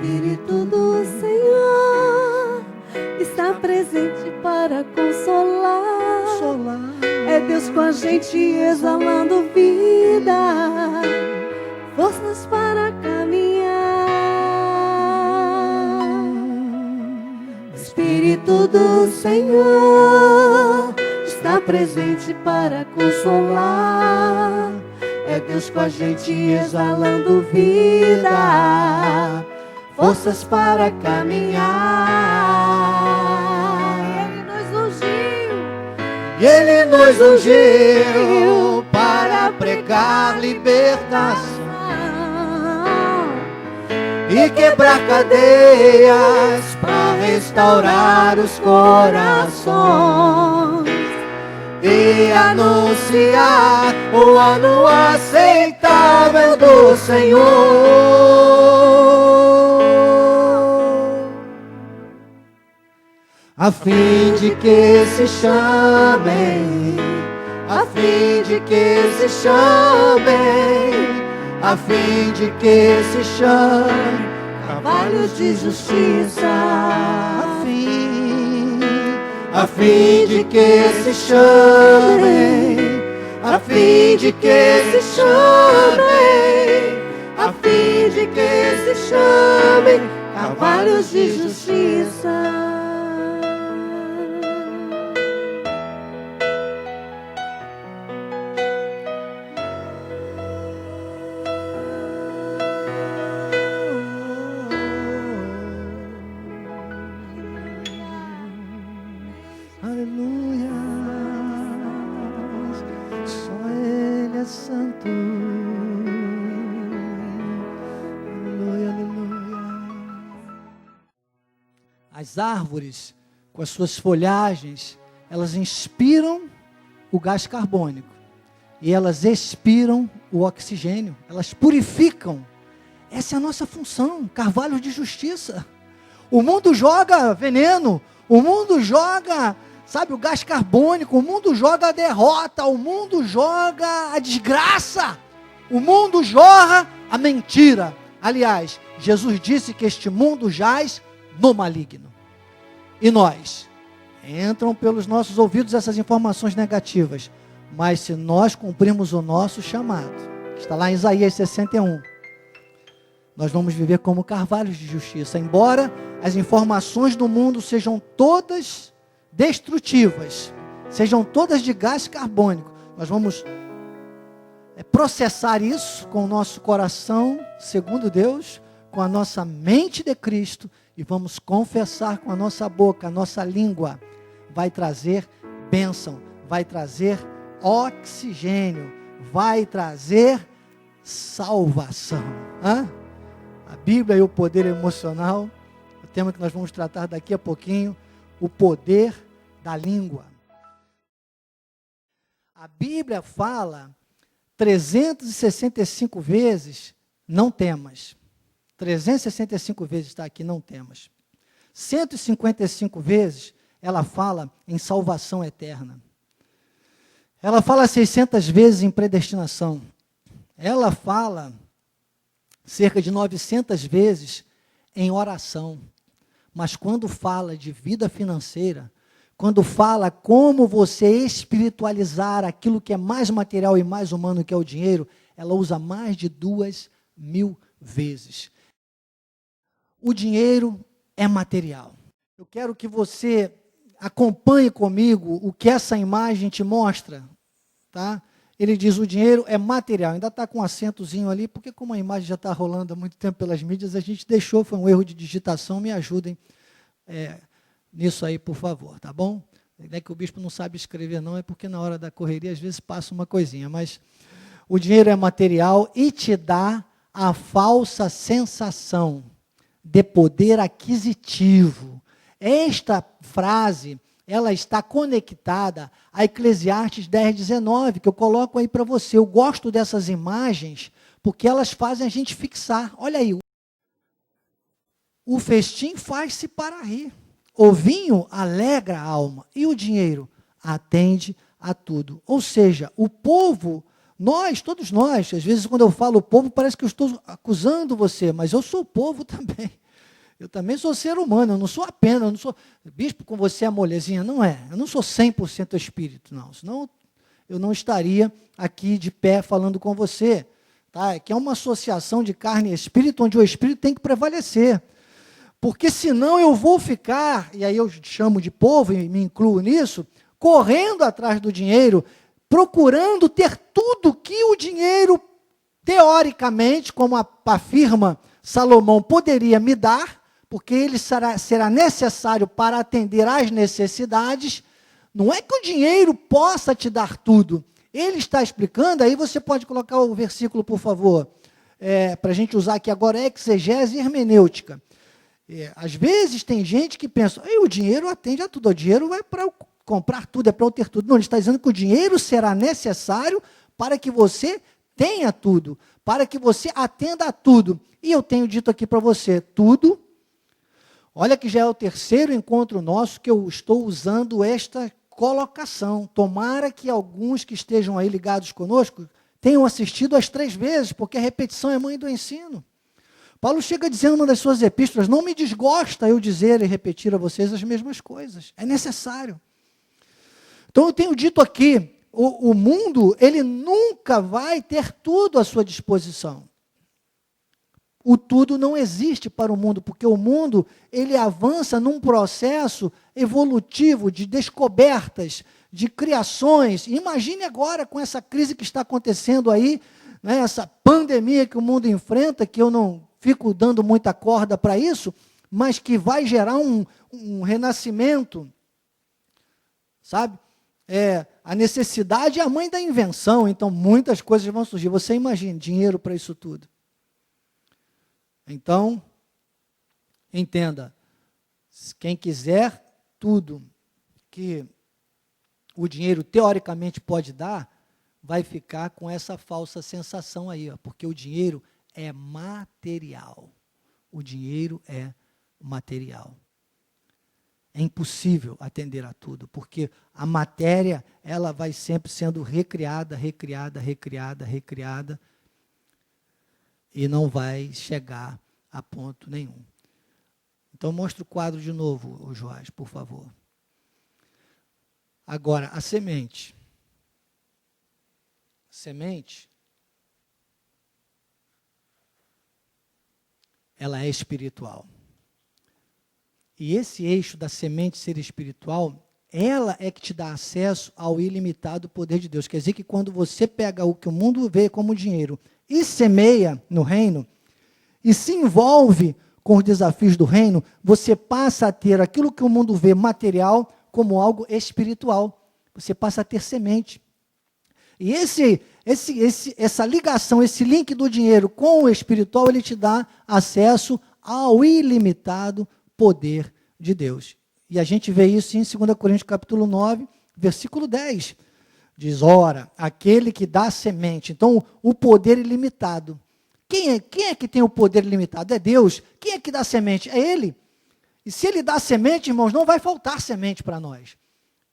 Espírito do Senhor está presente para consolar. É Deus com a gente exalando vida, forças para caminhar. Espírito do Senhor está presente para consolar. É Deus com a gente exalando vida, forças para caminhar. E Ele nos ungiu para pregar libertação e quebrar cadeias, para restaurar os corações e anunciar o ano aceitável do Senhor, a fim de que se chamem, a fim de que se chamem, a fim de que se chamem carvalhos de justiça, a fim de que se chamem, a fim de que se chamem, a fim de que se chamem carvalhos de justiça. As árvores, com as suas folhagens, elas inspiram o gás carbônico e elas expiram o oxigênio, elas purificam. Essa é a nossa função, carvalhos de justiça. O mundo joga veneno, o mundo joga, sabe, o gás carbônico, o mundo joga a derrota, o mundo joga a desgraça, o mundo jorra a mentira. Aliás, Jesus disse que este mundo jaz no maligno. E nós? Entram pelos nossos ouvidos essas informações negativas. Mas se nós cumprirmos o nosso chamado, que está lá em Isaías 61, nós vamos viver como carvalhos de justiça. Embora as informações do mundo sejam todas destrutivas, sejam todas de gás carbônico, nós vamos processar isso com o nosso coração, segundo Deus, com a nossa mente de Cristo, e vamos confessar com a nossa boca, a nossa língua vai trazer bênção, vai trazer oxigênio, vai trazer salvação. A Bíblia e o poder emocional, o tema que nós vamos tratar daqui a pouquinho, o poder da língua. A Bíblia fala 365 vezes, não temas. 365 vezes está aqui, não temas. 155 vezes ela fala em salvação eterna. Ela fala 600 vezes em predestinação. Ela fala cerca de 900 vezes em oração. Mas quando fala de vida financeira, quando fala como você espiritualizar aquilo que é mais material e mais humano, que é o dinheiro, ela usa mais de 2.000 vezes. O dinheiro é material. Eu quero que você acompanhe comigo o que essa imagem te mostra, tá? Ele diz, o dinheiro é material. Ainda está com um acentozinho ali, porque como a imagem já está rolando há muito tempo pelas mídias, a gente deixou, foi um erro de digitação, me ajudem nisso aí, por favor, tá bom? Não é que o bispo não sabe escrever, não, é porque na hora da correria, às vezes, passa uma coisinha, mas o dinheiro é material e te dá a falsa sensação de poder aquisitivo. Esta frase, ela está conectada a Eclesiastes 10:19, que eu coloco aí para você. Eu gosto dessas imagens, porque elas fazem a gente fixar. Olha aí, o festim faz-se para rir, o vinho alegra a alma, e o dinheiro atende a tudo. Ou seja, o povo, todos nós, às vezes quando eu falo povo, parece que eu estou acusando você, mas eu sou povo também. Eu também sou ser humano, eu não sou apenas, eu não sou, bispo, com você é molezinha, não é. Eu não sou 100% espírito, não. Senão eu não estaria aqui de pé falando com você. Tá? Que é uma associação de carne e espírito, onde o espírito tem que prevalecer. Porque senão eu vou ficar, e aí eu chamo de povo e me incluo nisso, correndo atrás do dinheiro, procurando ter tudo que o dinheiro, teoricamente, como afirma Salomão, poderia me dar, porque ele será necessário para atender às necessidades. Não é que o dinheiro possa te dar tudo. Ele está explicando, aí você pode colocar o versículo, por favor, para a gente usar aqui agora, exegese e hermenêutica. Às vezes tem gente que pensa, o dinheiro atende a tudo, o dinheiro é para eu comprar tudo, é para eu ter tudo. Não, ele está dizendo que o dinheiro será necessário para que você tenha tudo, para que você atenda a tudo. E eu tenho dito aqui para você, tudo, olha que já é o terceiro encontro nosso que eu estou usando esta colocação. Tomara que alguns que estejam aí ligados conosco tenham assistido as 3 vezes, porque a repetição é mãe do ensino. Paulo chega dizendo em uma das suas epístolas, não me desgosta eu dizer e repetir a vocês as mesmas coisas, é necessário. Então eu tenho dito aqui, o mundo, ele nunca vai ter tudo à sua disposição. O tudo não existe para o mundo, porque o mundo, ele avança num processo evolutivo de descobertas, de criações. Imagine agora com essa crise que está acontecendo aí, né, essa pandemia que o mundo enfrenta, que eu não fico dando muita corda para isso, mas que vai gerar um renascimento, sabe? A necessidade é a mãe da invenção, então muitas coisas vão surgir. Você imagina, dinheiro para isso tudo. Então, entenda, quem quiser tudo que o dinheiro teoricamente pode dar, vai ficar com essa falsa sensação aí, porque o dinheiro é material. O dinheiro é material. É impossível atender a tudo, porque a matéria, ela vai sempre sendo recriada, e não vai chegar a ponto nenhum. Então, mostra o quadro de novo, Joás, por favor. Agora, a semente. Semente, ela é espiritual. E esse eixo da semente ser espiritual, ela é que te dá acesso ao ilimitado poder de Deus. Quer dizer que quando você pega o que o mundo vê como dinheiro e semeia no reino, e se envolve com os desafios do reino, você passa a ter aquilo que o mundo vê material como algo espiritual. Você passa a ter semente. E essa ligação, esse link do dinheiro com o espiritual, ele te dá acesso ao ilimitado poder de Deus. E a gente vê isso em 2 Coríntios capítulo 9, versículo 10. Diz, ora, aquele que dá semente. Então, o poder ilimitado. Quem é que tem o poder ilimitado? É Deus. Quem é que dá semente? É Ele. E se Ele dá semente, irmãos, não vai faltar semente para nós.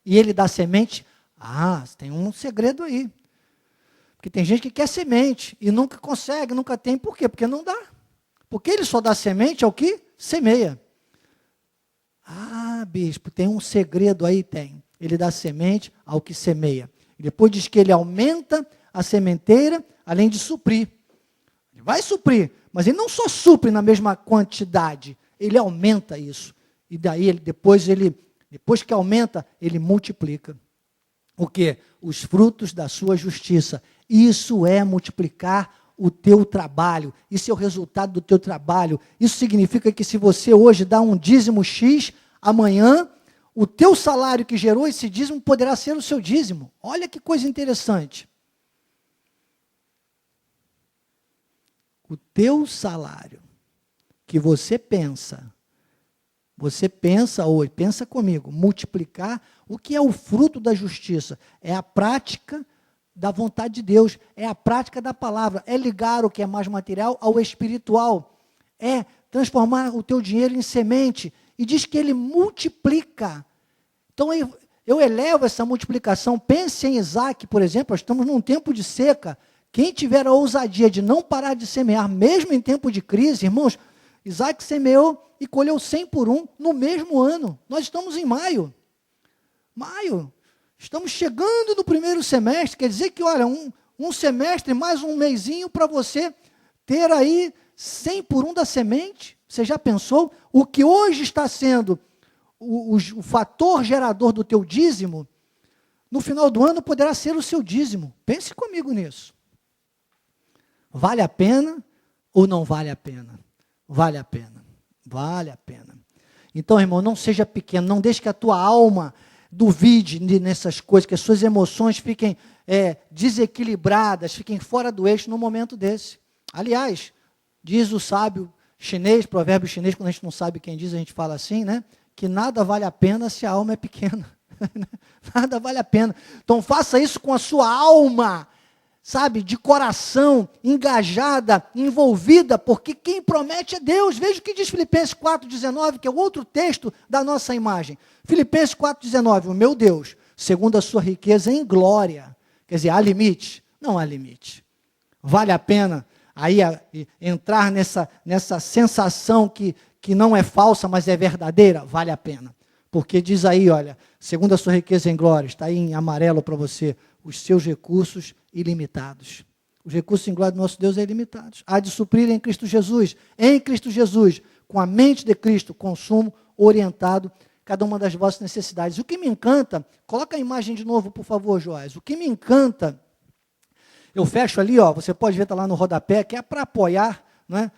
E Ele dá semente, tem um segredo aí. Porque tem gente que quer semente e nunca consegue, nunca tem. Por quê? Porque não dá. Porque Ele só dá semente ao que semeia. Bispo, tem um segredo aí? Tem. Ele dá semente ao que semeia. E depois diz que Ele aumenta a sementeira, além de suprir. Ele vai suprir, mas Ele não só supre na mesma quantidade, Ele aumenta isso. E daí, depois que aumenta, Ele multiplica. O quê? Os frutos da sua justiça. Isso é multiplicar o teu trabalho. Isso é o resultado do teu trabalho. Isso significa que se você hoje dá um dízimo X, amanhã o teu salário que gerou esse dízimo poderá ser o seu dízimo. Olha que coisa interessante. O teu salário que você pensa hoje, pensa comigo, multiplicar, o que é o fruto da justiça? É a prática da vontade de Deus, é a prática da palavra, é ligar o que é mais material ao espiritual, é transformar o teu dinheiro em semente, e diz que ele multiplica. Então eu elevo essa multiplicação. Pense em Isaac, por exemplo, nós estamos num tempo de seca. Quem tiver a ousadia de não parar de semear, mesmo em tempo de crise, irmãos, Isaac semeou e colheu 100 por um no mesmo ano. Nós estamos em maio. Estamos chegando no primeiro semestre, quer dizer que, olha, um semestre, mais um mesinho para você ter aí 100 por um da semente. Você já pensou? O que hoje está sendo o fator gerador do teu dízimo, no final do ano poderá ser o seu dízimo. Pense comigo nisso. Vale a pena ou não vale a pena? Vale a pena. Vale a pena. Então, irmão, não seja pequeno, não deixe que a tua alma duvide nessas coisas, que as suas emoções fiquem desequilibradas, fiquem fora do eixo num momento desse. Aliás, diz o sábio chinês, provérbio chinês, quando a gente não sabe quem diz, a gente fala assim, né? Que nada vale a pena se a alma é pequena. Nada vale a pena. Então faça isso com a sua alma, sabe, de coração, engajada, envolvida, porque quem promete é Deus. Veja o que diz Filipenses 4,19, que é o outro texto da nossa imagem. Filipenses 4,19, o meu Deus, segundo a sua riqueza em glória. Quer dizer, há limite? Não há limite. Vale a pena aí entrar nessa sensação que não é falsa, mas é verdadeira? Vale a pena. Porque diz aí, olha, segundo a sua riqueza em glória, está aí em amarelo para você, os seus recursos ilimitados. Os recursos em glória do nosso Deus é ilimitados. Há de suprir em Cristo Jesus, com a mente de Cristo, consumo orientado cada uma das vossas necessidades. O que me encanta, coloca a imagem de novo, por favor, Joás. O que me encanta, eu fecho ali, ó, você pode ver, está lá no rodapé, que é para apoiar, né,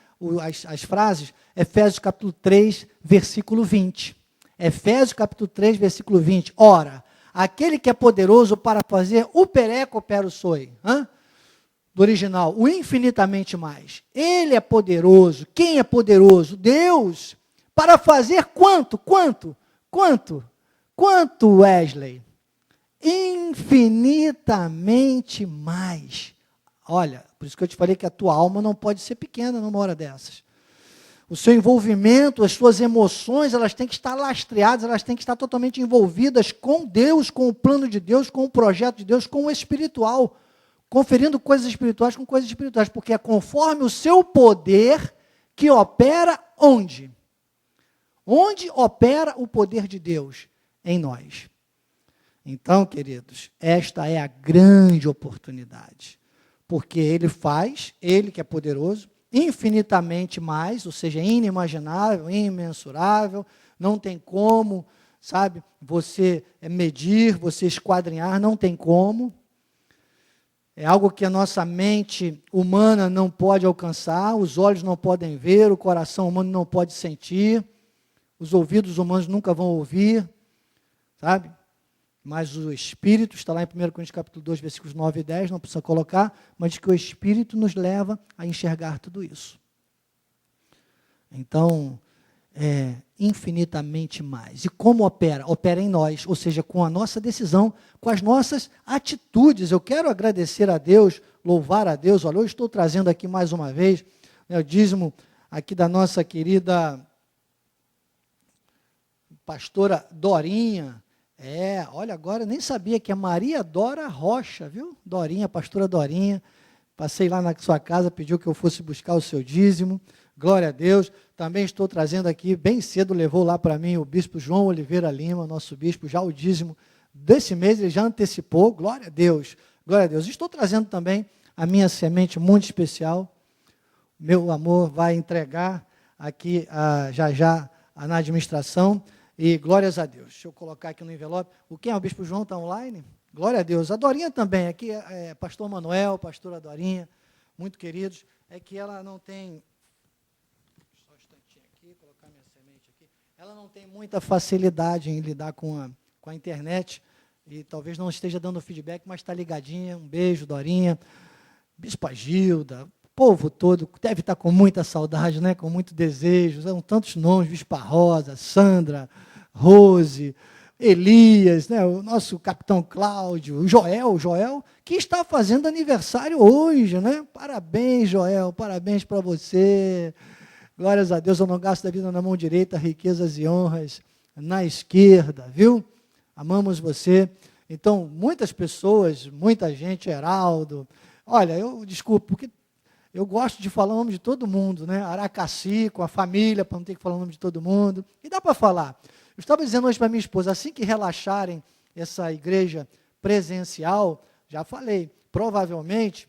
as frases, Efésios capítulo 3, versículo 20. Efésios capítulo 3, versículo 20. Ora, aquele que é poderoso para fazer o pereco opera o soi. Do original, o infinitamente mais. Ele é poderoso. Quem é poderoso? Deus. Para fazer quanto? Quanto, Wesley? Infinitamente mais. Olha, por isso que eu te falei que a tua alma não pode ser pequena numa hora dessas. O seu envolvimento, as suas emoções, elas têm que estar lastreadas, elas têm que estar totalmente envolvidas com Deus, com o plano de Deus, com o projeto de Deus, com o espiritual. Conferindo coisas espirituais com coisas espirituais, porque é conforme o seu poder que opera onde? Onde opera o poder de Deus? Em nós. Então, queridos, esta é a grande oportunidade, porque Ele faz, Ele que é poderoso, infinitamente mais, ou seja, inimaginável, imensurável, não tem como, sabe, você medir, você esquadrinhar, não tem como. É algo que a nossa mente humana não pode alcançar, os olhos não podem ver, o coração humano não pode sentir, os ouvidos humanos nunca vão ouvir, sabe? Mas o Espírito, está lá em 1 Coríntios capítulo 2, versículos 9 e 10, não precisa colocar, mas diz que o Espírito nos leva a enxergar tudo isso. Então, é infinitamente mais. E como opera? Opera em nós, ou seja, com a nossa decisão, com as nossas atitudes. Eu quero agradecer a Deus, louvar a Deus. Olha, eu estou trazendo aqui mais uma vez, né, o dízimo aqui da nossa querida pastora Dorinha. Olha, agora eu nem sabia que é Maria Dora Rocha, viu? Dorinha, pastora Dorinha. Passei lá na sua casa, pediu que eu fosse buscar o seu dízimo. Glória a Deus. Também estou trazendo aqui, bem cedo, levou lá para mim o bispo João Oliveira Lima, nosso bispo, já o dízimo desse mês, ele já antecipou. Glória a Deus. Glória a Deus. Estou trazendo também a minha semente muito especial. Meu amor vai entregar aqui já na administração. E glórias a Deus. Deixa eu colocar aqui no envelope. Quem é o bispo João? Está online? Glória a Deus. A Dorinha também. Aqui é pastor Manuel, pastora Dorinha, muito queridos. É que ela não tem... Só um instantinho aqui, colocar minha semente aqui. Ela não tem muita facilidade em lidar com a internet. E talvez não esteja dando feedback, mas está ligadinha. Um beijo, Dorinha. Bispa Gilda. Povo todo deve estar com muita saudade, né? Com muito desejo. São tantos nomes, Bispa Rosa, Sandra, Rose, Elias, né? O nosso capitão Cláudio, o Joel, que está fazendo aniversário hoje, né? Parabéns, Joel, parabéns para você. Glórias a Deus, eu não gasto da vida na mão direita, riquezas e honras na esquerda, viu? Amamos você. Então, muitas pessoas, muita gente, Heraldo. Olha, eu desculpo, porque Eu gosto de falar o nome de todo mundo, né? Aracati, com a família, para não ter que falar o nome de todo mundo. E dá para falar. Eu estava dizendo hoje para minha esposa, assim que relaxarem essa igreja presencial, já falei, provavelmente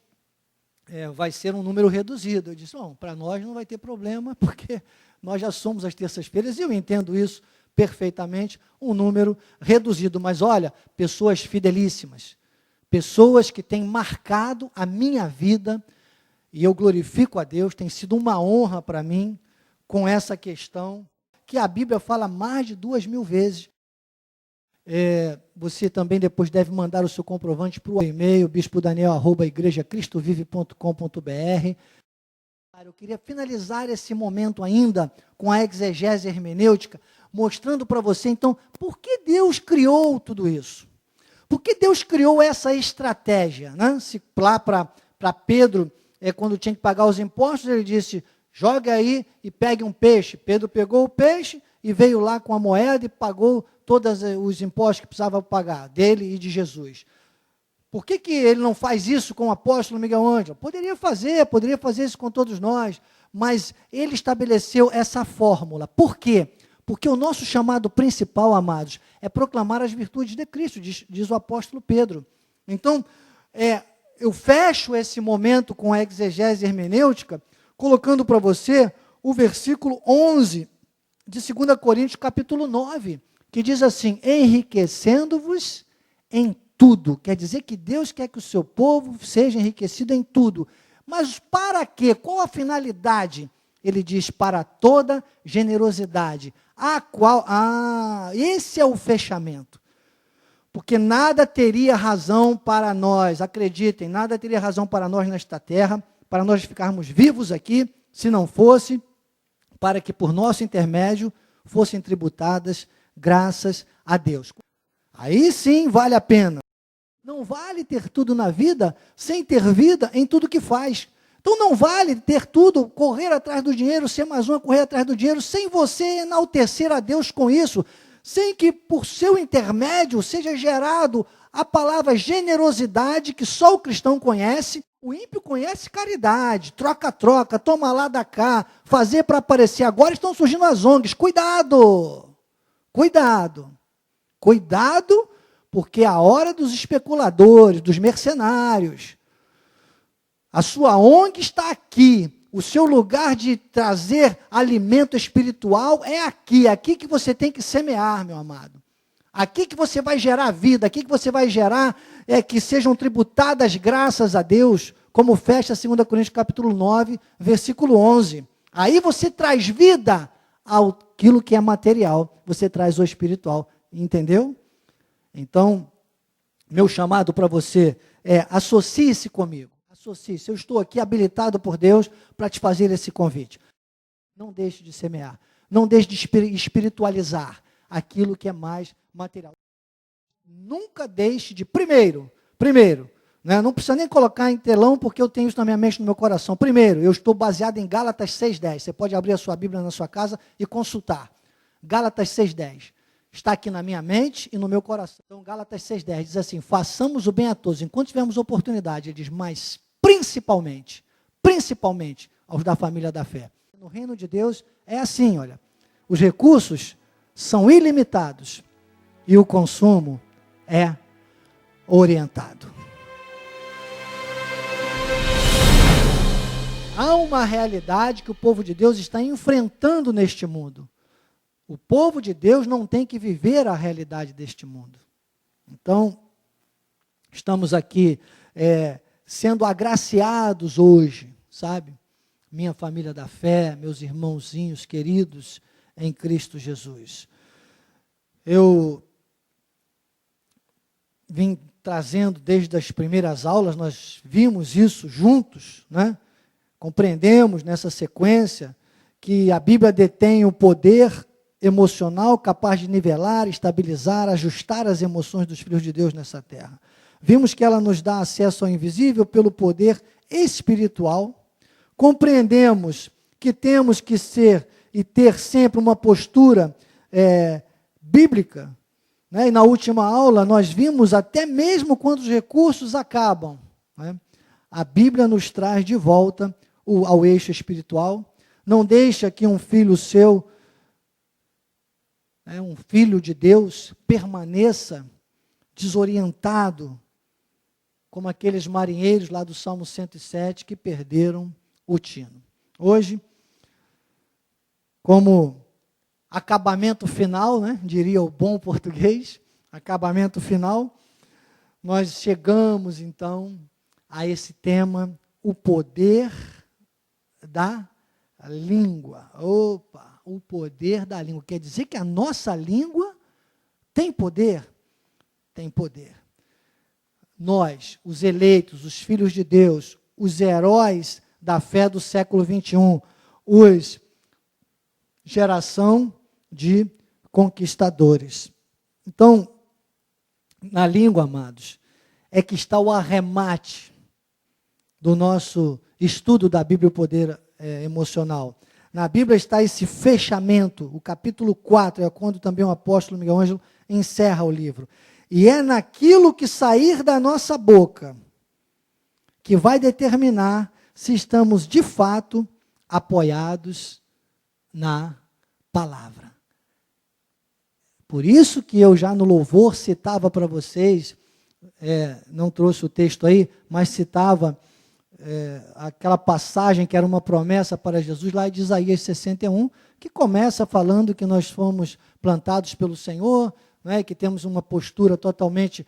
vai ser um número reduzido. Eu disse, bom, para nós não vai ter problema, porque nós já somos às terças-feiras, e eu entendo isso perfeitamente, um número reduzido. Mas olha, pessoas fidelíssimas, pessoas que têm marcado a minha vida, e eu glorifico a Deus, tem sido uma honra para mim com essa questão, que a Bíblia fala mais de 2.000 vezes. Você também depois deve mandar o seu comprovante para o e-mail, bispo.daniel@igrejacristovive.com.br. Eu queria finalizar esse momento ainda com a exegese hermenêutica, mostrando para você, então, por que Deus criou tudo isso? Por que Deus criou essa estratégia? Né? Se lá para Pedro, quando tinha que pagar os impostos, ele disse, joga aí e pegue um peixe. Pedro pegou o peixe e veio lá com a moeda e pagou todos os impostos que precisava pagar, dele e de Jesus. Por que ele não faz isso com o apóstolo Miguel Ângelo? Poderia fazer isso com todos nós, mas ele estabeleceu essa fórmula. Por quê? Porque o nosso chamado principal, amados, é proclamar as virtudes de Cristo, diz o apóstolo Pedro. Então, eu fecho esse momento com a exegese hermenêutica, colocando para você o versículo 11 de 2 Coríntios, capítulo 9, que diz assim, enriquecendo-vos em tudo. Quer dizer que Deus quer que o seu povo seja enriquecido em tudo. Mas para quê? Qual a finalidade? Ele diz, para toda generosidade. Esse é o fechamento. Porque nada teria razão para nós, acreditem, nada teria razão para nós nesta terra, para nós ficarmos vivos aqui, se não fosse para que por nosso intermédio fossem tributadas graças a Deus. Aí sim vale a pena. Não vale ter tudo na vida sem ter vida em tudo que faz. Então não vale ter tudo, correr atrás do dinheiro, ser mais um a correr atrás do dinheiro, sem você enaltecer a Deus com isso, sem que por seu intermédio seja gerado a palavra generosidade, que só o cristão conhece. O ímpio conhece caridade, troca-troca, toma lá da cá, fazer para aparecer. Agora estão surgindo as ONGs. Cuidado! Cuidado! Cuidado, porque é a hora dos especuladores, dos mercenários. A sua ONG está aqui. O seu lugar de trazer alimento espiritual é aqui. É aqui que você tem que semear, meu amado. Aqui que você vai gerar vida. Aqui que você vai gerar que sejam tributadas graças a Deus, como fecha 2 Coríntios capítulo 9, versículo 11. Aí você traz vida àquilo que é material. Você traz o espiritual. Entendeu? Então, meu chamado para você é associe-se comigo. Associe-se. Eu estou aqui habilitado por Deus para te fazer esse convite. Não deixe de semear. Não deixe de espiritualizar aquilo que é mais material. Nunca deixe de, primeiro, né, não precisa nem colocar em telão, porque eu tenho isso na minha mente, no meu coração. Primeiro, eu estou baseado em Gálatas 6,10. Você pode abrir a sua Bíblia na sua casa e consultar. Gálatas 6,10. Está aqui na minha mente e no meu coração. Então, Gálatas 6,10 diz assim, façamos o bem a todos, enquanto tivermos oportunidade. Ele diz, mas principalmente aos da família da fé. No reino de Deus é assim, olha, os recursos são ilimitados e o consumo é orientado. Há uma realidade que o povo de Deus está enfrentando neste mundo. O povo de Deus não tem que viver a realidade deste mundo. Então, estamos aqui sendo agraciados hoje, sabe? Minha família da fé, meus irmãozinhos queridos em Cristo Jesus. Eu vim trazendo desde as primeiras aulas, nós vimos isso juntos, né? Compreendemos nessa sequência que a Bíblia detém o poder emocional capaz de nivelar, estabilizar, ajustar as emoções dos filhos de Deus nessa terra. Vimos que ela nos dá acesso ao invisível pelo poder espiritual. Compreendemos que temos que ser e ter sempre uma postura bíblica. Né? E na última aula nós vimos, até mesmo quando os recursos acabam, né? A Bíblia nos traz de volta ao eixo espiritual. Não deixa que um filho seu, um filho de Deus, permaneça desorientado, como aqueles marinheiros lá do Salmo 107 que perderam o tino. Hoje, como acabamento final, diria o bom português, acabamento final, nós chegamos então a esse tema, o poder da língua. Opa, o poder da língua. Quer dizer que a nossa língua tem poder? Tem poder. Nós, os eleitos, os filhos de Deus, os heróis da fé do século XXI, os geração de conquistadores. Então, na língua, amados, é que está o arremate do nosso estudo da Bíblia, o poder emocional. Na Bíblia está esse fechamento, o capítulo 4, é quando também o apóstolo Miguel Ângelo encerra o livro. E é naquilo que sair da nossa boca que vai determinar se estamos de fato apoiados na palavra. Por isso que eu já no louvor citava para vocês, não trouxe o texto aí, mas citava aquela passagem que era uma promessa para Jesus lá de Isaías 61, que começa falando que nós fomos plantados pelo Senhor, que temos uma postura totalmente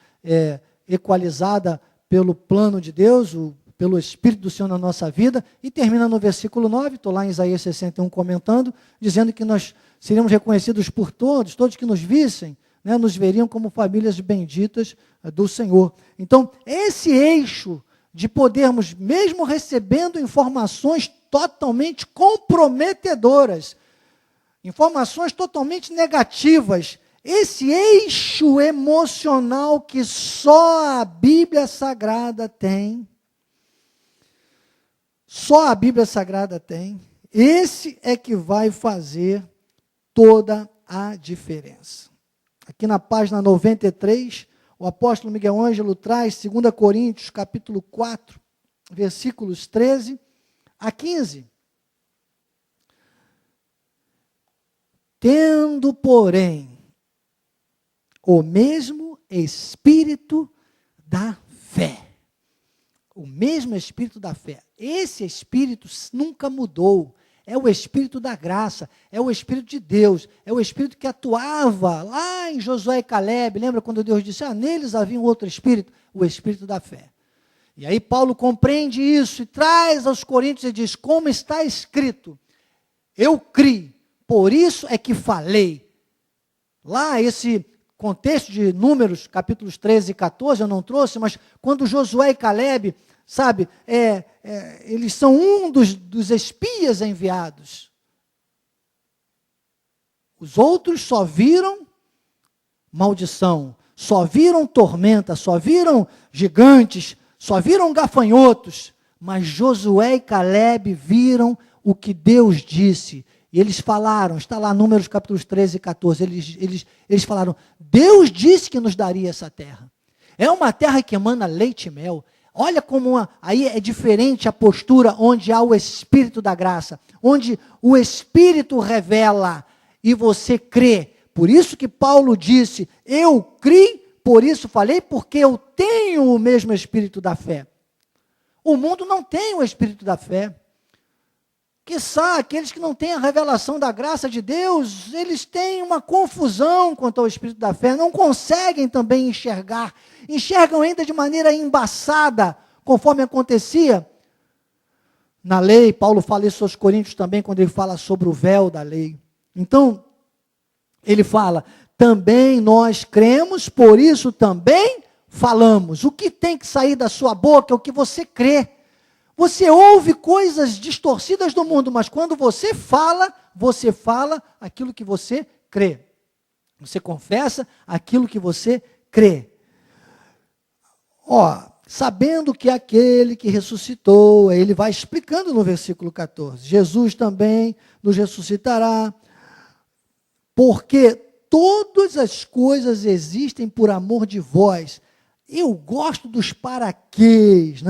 equalizada pelo plano de Deus, pelo Espírito do Senhor na nossa vida, e termina no versículo 9, estou lá em Isaías 61 comentando, dizendo que nós seríamos reconhecidos por todos que nos vissem, nos veriam como famílias benditas do Senhor. Então, esse eixo de podermos, mesmo recebendo informações totalmente comprometedoras, informações totalmente negativas, esse eixo emocional que só a Bíblia Sagrada tem, esse é que vai fazer toda a diferença. Aqui na página 93, o apóstolo Miguel Ângelo traz 2 Coríntios, capítulo 4, versículos 13 a 15. Tendo, porém, o mesmo Espírito da fé. O mesmo Espírito da fé. Esse Espírito nunca mudou. É o Espírito da graça, é o Espírito de Deus, é o Espírito que atuava lá em Josué e Caleb. Lembra quando Deus disse, neles havia um outro Espírito? O Espírito da fé. E aí Paulo compreende isso e traz aos Coríntios e diz, como está escrito, eu criei, por isso é que falei. Lá esse contexto de Números, capítulos 13 e 14, eu não trouxe, mas quando Josué e Caleb, sabe, eles são um dos espias enviados. Os outros só viram maldição, só viram tormenta, só viram gigantes, só viram gafanhotos, mas Josué e Caleb viram o que Deus disse. E eles falaram, está lá Números capítulos 13 e 14, eles falaram, Deus disse que nos daria essa terra. É uma terra que emana leite e mel. Olha como aí é diferente a postura onde há o Espírito da graça, onde o Espírito revela e você crê. Por isso que Paulo disse, eu criei, por isso falei, porque eu tenho o mesmo Espírito da fé. O mundo não tem o Espírito da fé. Quiçá, aqueles que não têm a revelação da graça de Deus, eles têm uma confusão quanto ao Espírito da fé, não conseguem também enxergar, enxergam ainda de maneira embaçada, conforme acontecia na lei. Paulo fala isso aos Coríntios também, quando ele fala sobre o véu da lei. Então, ele fala, também nós cremos, por isso também falamos. O que tem que sair da sua boca é o que você crê. Você ouve coisas distorcidas do mundo, mas quando você fala aquilo que você crê. Você confessa aquilo que você crê. Sabendo que aquele que ressuscitou, ele vai explicando no versículo 14, Jesus também nos ressuscitará, porque todas as coisas existem por amor de vós. Eu gosto dos paraquês,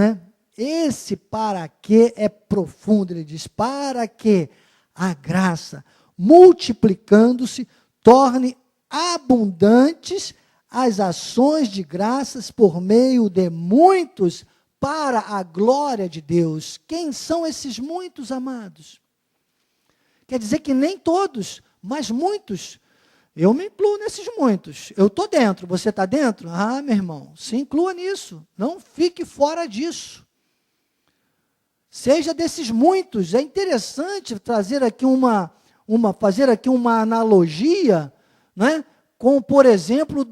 Esse para quê é profundo, ele diz, para que a graça, multiplicando-se, torne abundantes as ações de graças por meio de muitos para a glória de Deus. Quem são esses muitos, amados? Quer dizer que nem todos, mas muitos. Eu me incluo nesses muitos. Eu estou dentro, você está dentro? Ah, meu irmão, se inclua nisso. Não fique fora disso. Seja desses muitos. É interessante trazer aqui fazer aqui uma analogia, né, com, por exemplo,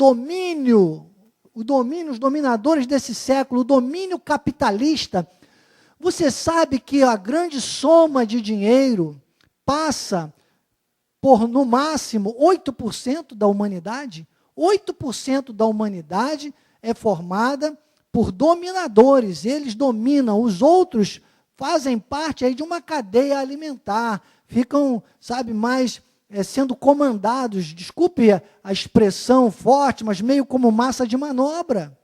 os dominadores desse século, o domínio capitalista. Você sabe que a grande soma de dinheiro passa por, no máximo, 8% da humanidade? 8% da humanidade é formada por dominadores. Eles dominam, os outros fazem parte aí de uma cadeia alimentar, ficam, mais sendo comandados, desculpe a expressão forte, mas meio como massa de manobra.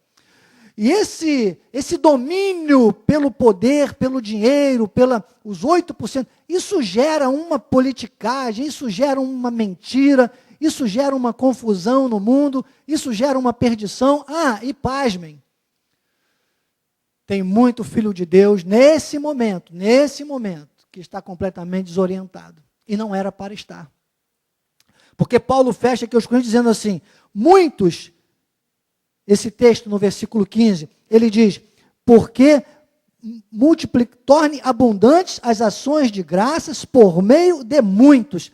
E esse domínio pelo poder, pelo dinheiro, os 8%, isso gera uma politicagem, isso gera uma mentira, isso gera uma confusão no mundo, isso gera uma perdição. Ah, e pasmem, tem muito filho de Deus nesse momento, que está completamente desorientado. E não era para estar. Porque Paulo fecha aqui os Coríntios dizendo assim, muitos, esse texto no versículo 15, ele diz, porque torne abundantes as ações de graças por meio de muitos.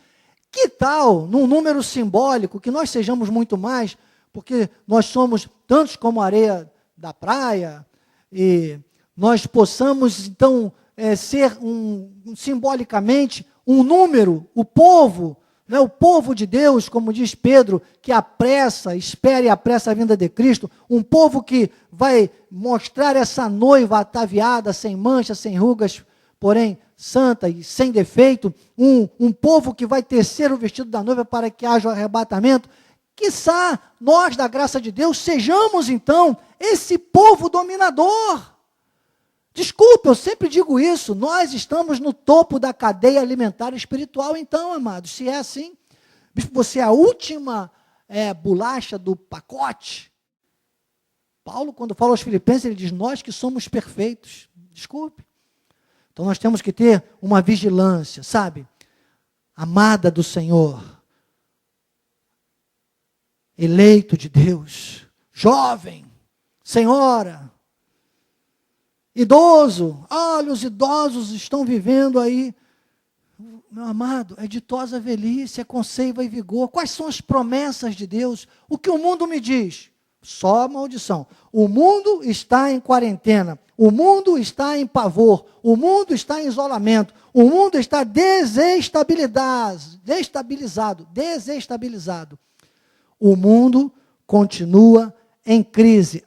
Que tal, num número simbólico, que nós sejamos muito mais, porque nós somos tantos como a areia da praia, e nós possamos, então, ser simbolicamente um número, o povo de Deus, como diz Pedro, que espere e apressa a vinda de Cristo, um povo que vai mostrar essa noiva ataviada, sem manchas, sem rugas, porém santa e sem defeito, um povo que vai tecer o vestido da noiva para que haja o arrebatamento. Quiçá nós, da graça de Deus, sejamos então esse povo dominador. Desculpe, eu sempre digo isso, nós estamos no topo da cadeia alimentar espiritual, então, amados, se é assim, você é a última bolacha do pacote. Paulo, quando fala aos Filipenses, ele diz, nós que somos perfeitos. Desculpe. Então, nós temos que ter uma vigilância, amada do Senhor, eleito de Deus, jovem, senhora, idoso, olha, os idosos estão vivendo aí, meu amado, é ditosa velhice, é com seiva e vigor. Quais são as promessas de Deus? O que o mundo me diz? Só maldição. O mundo está em quarentena, o mundo está em pavor, o mundo está em isolamento, o mundo está desestabilizado. O mundo continua em crise.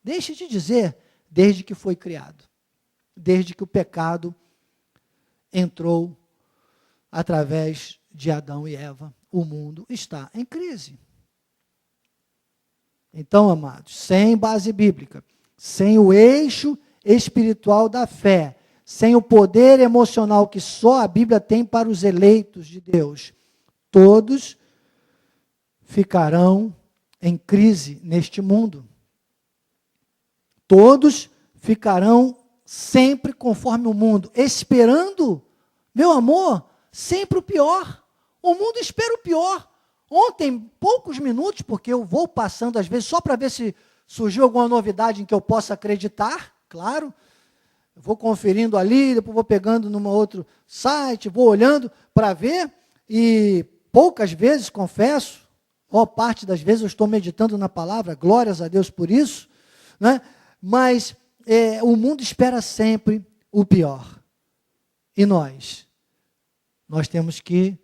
Deixe de dizer, desde que foi criado, desde que o pecado entrou através de Adão e Eva, o mundo está em crise. Então, amados, sem base bíblica, sem o eixo espiritual da fé, sem o poder emocional que só a Bíblia tem para os eleitos de Deus, todos ficarão em crise neste mundo. Todos ficarão sempre conforme o mundo, esperando, meu amor, sempre o pior. O mundo espera o pior. Ontem, poucos minutos, porque eu vou passando às vezes só para ver se surgiu alguma novidade em que eu possa acreditar, claro. Eu vou conferindo ali, depois vou pegando num outro site, vou olhando para ver, e poucas vezes, confesso, parte das vezes eu estou meditando na palavra, glórias a Deus por isso, né? Mas o mundo espera sempre o pior. E nós temos que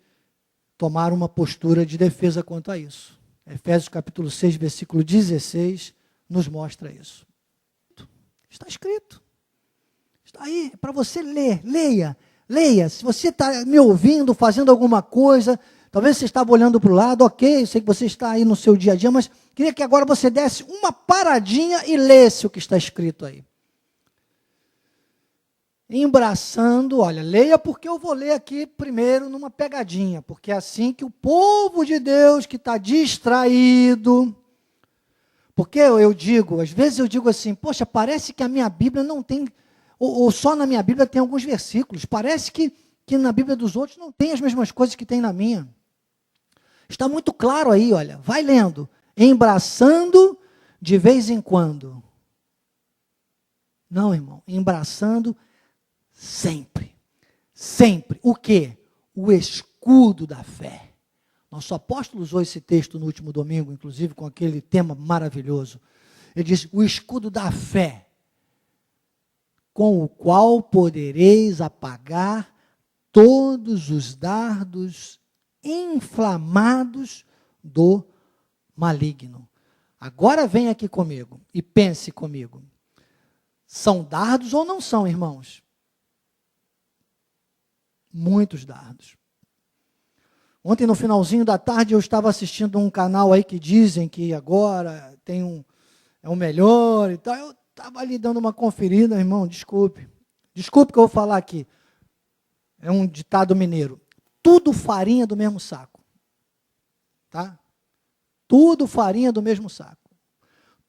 tomar uma postura de defesa quanto a isso. Efésios capítulo 6, versículo 16, nos mostra isso. Está escrito. Está aí, é para você ler. Leia. Se você está me ouvindo, fazendo alguma coisa, talvez você estava olhando para o lado, ok, eu sei que você está aí no seu dia a dia, mas queria que agora você desse uma paradinha e lesse o que está escrito aí. Embraçando, olha, leia porque eu vou ler aqui primeiro numa pegadinha, porque é assim que o povo de Deus que está distraído, porque eu digo, às vezes eu digo assim, poxa, parece que a minha Bíblia não tem, ou só na minha Bíblia tem alguns versículos, parece que na Bíblia dos outros não tem as mesmas coisas que tem na minha. Está muito claro aí, olha, vai lendo, embraçando de vez em quando. Não, irmão, embraçando sempre. Sempre. O quê? O escudo da fé. Nosso apóstolo usou esse texto no último domingo, inclusive com aquele tema maravilhoso. Ele diz, o escudo da fé, com o qual podereis apagar todos os dardos inflamados do maligno. Agora vem aqui comigo e pense comigo. São dardos ou não são, irmãos? Muitos dardos. Ontem, no finalzinho da tarde, eu estava assistindo um canal aí que dizem que agora é o melhor e tal. Eu estava ali dando uma conferida, irmão, desculpe. Desculpe que eu vou falar aqui. É um ditado mineiro. Tudo farinha do mesmo saco. Tá? Tudo farinha do mesmo saco.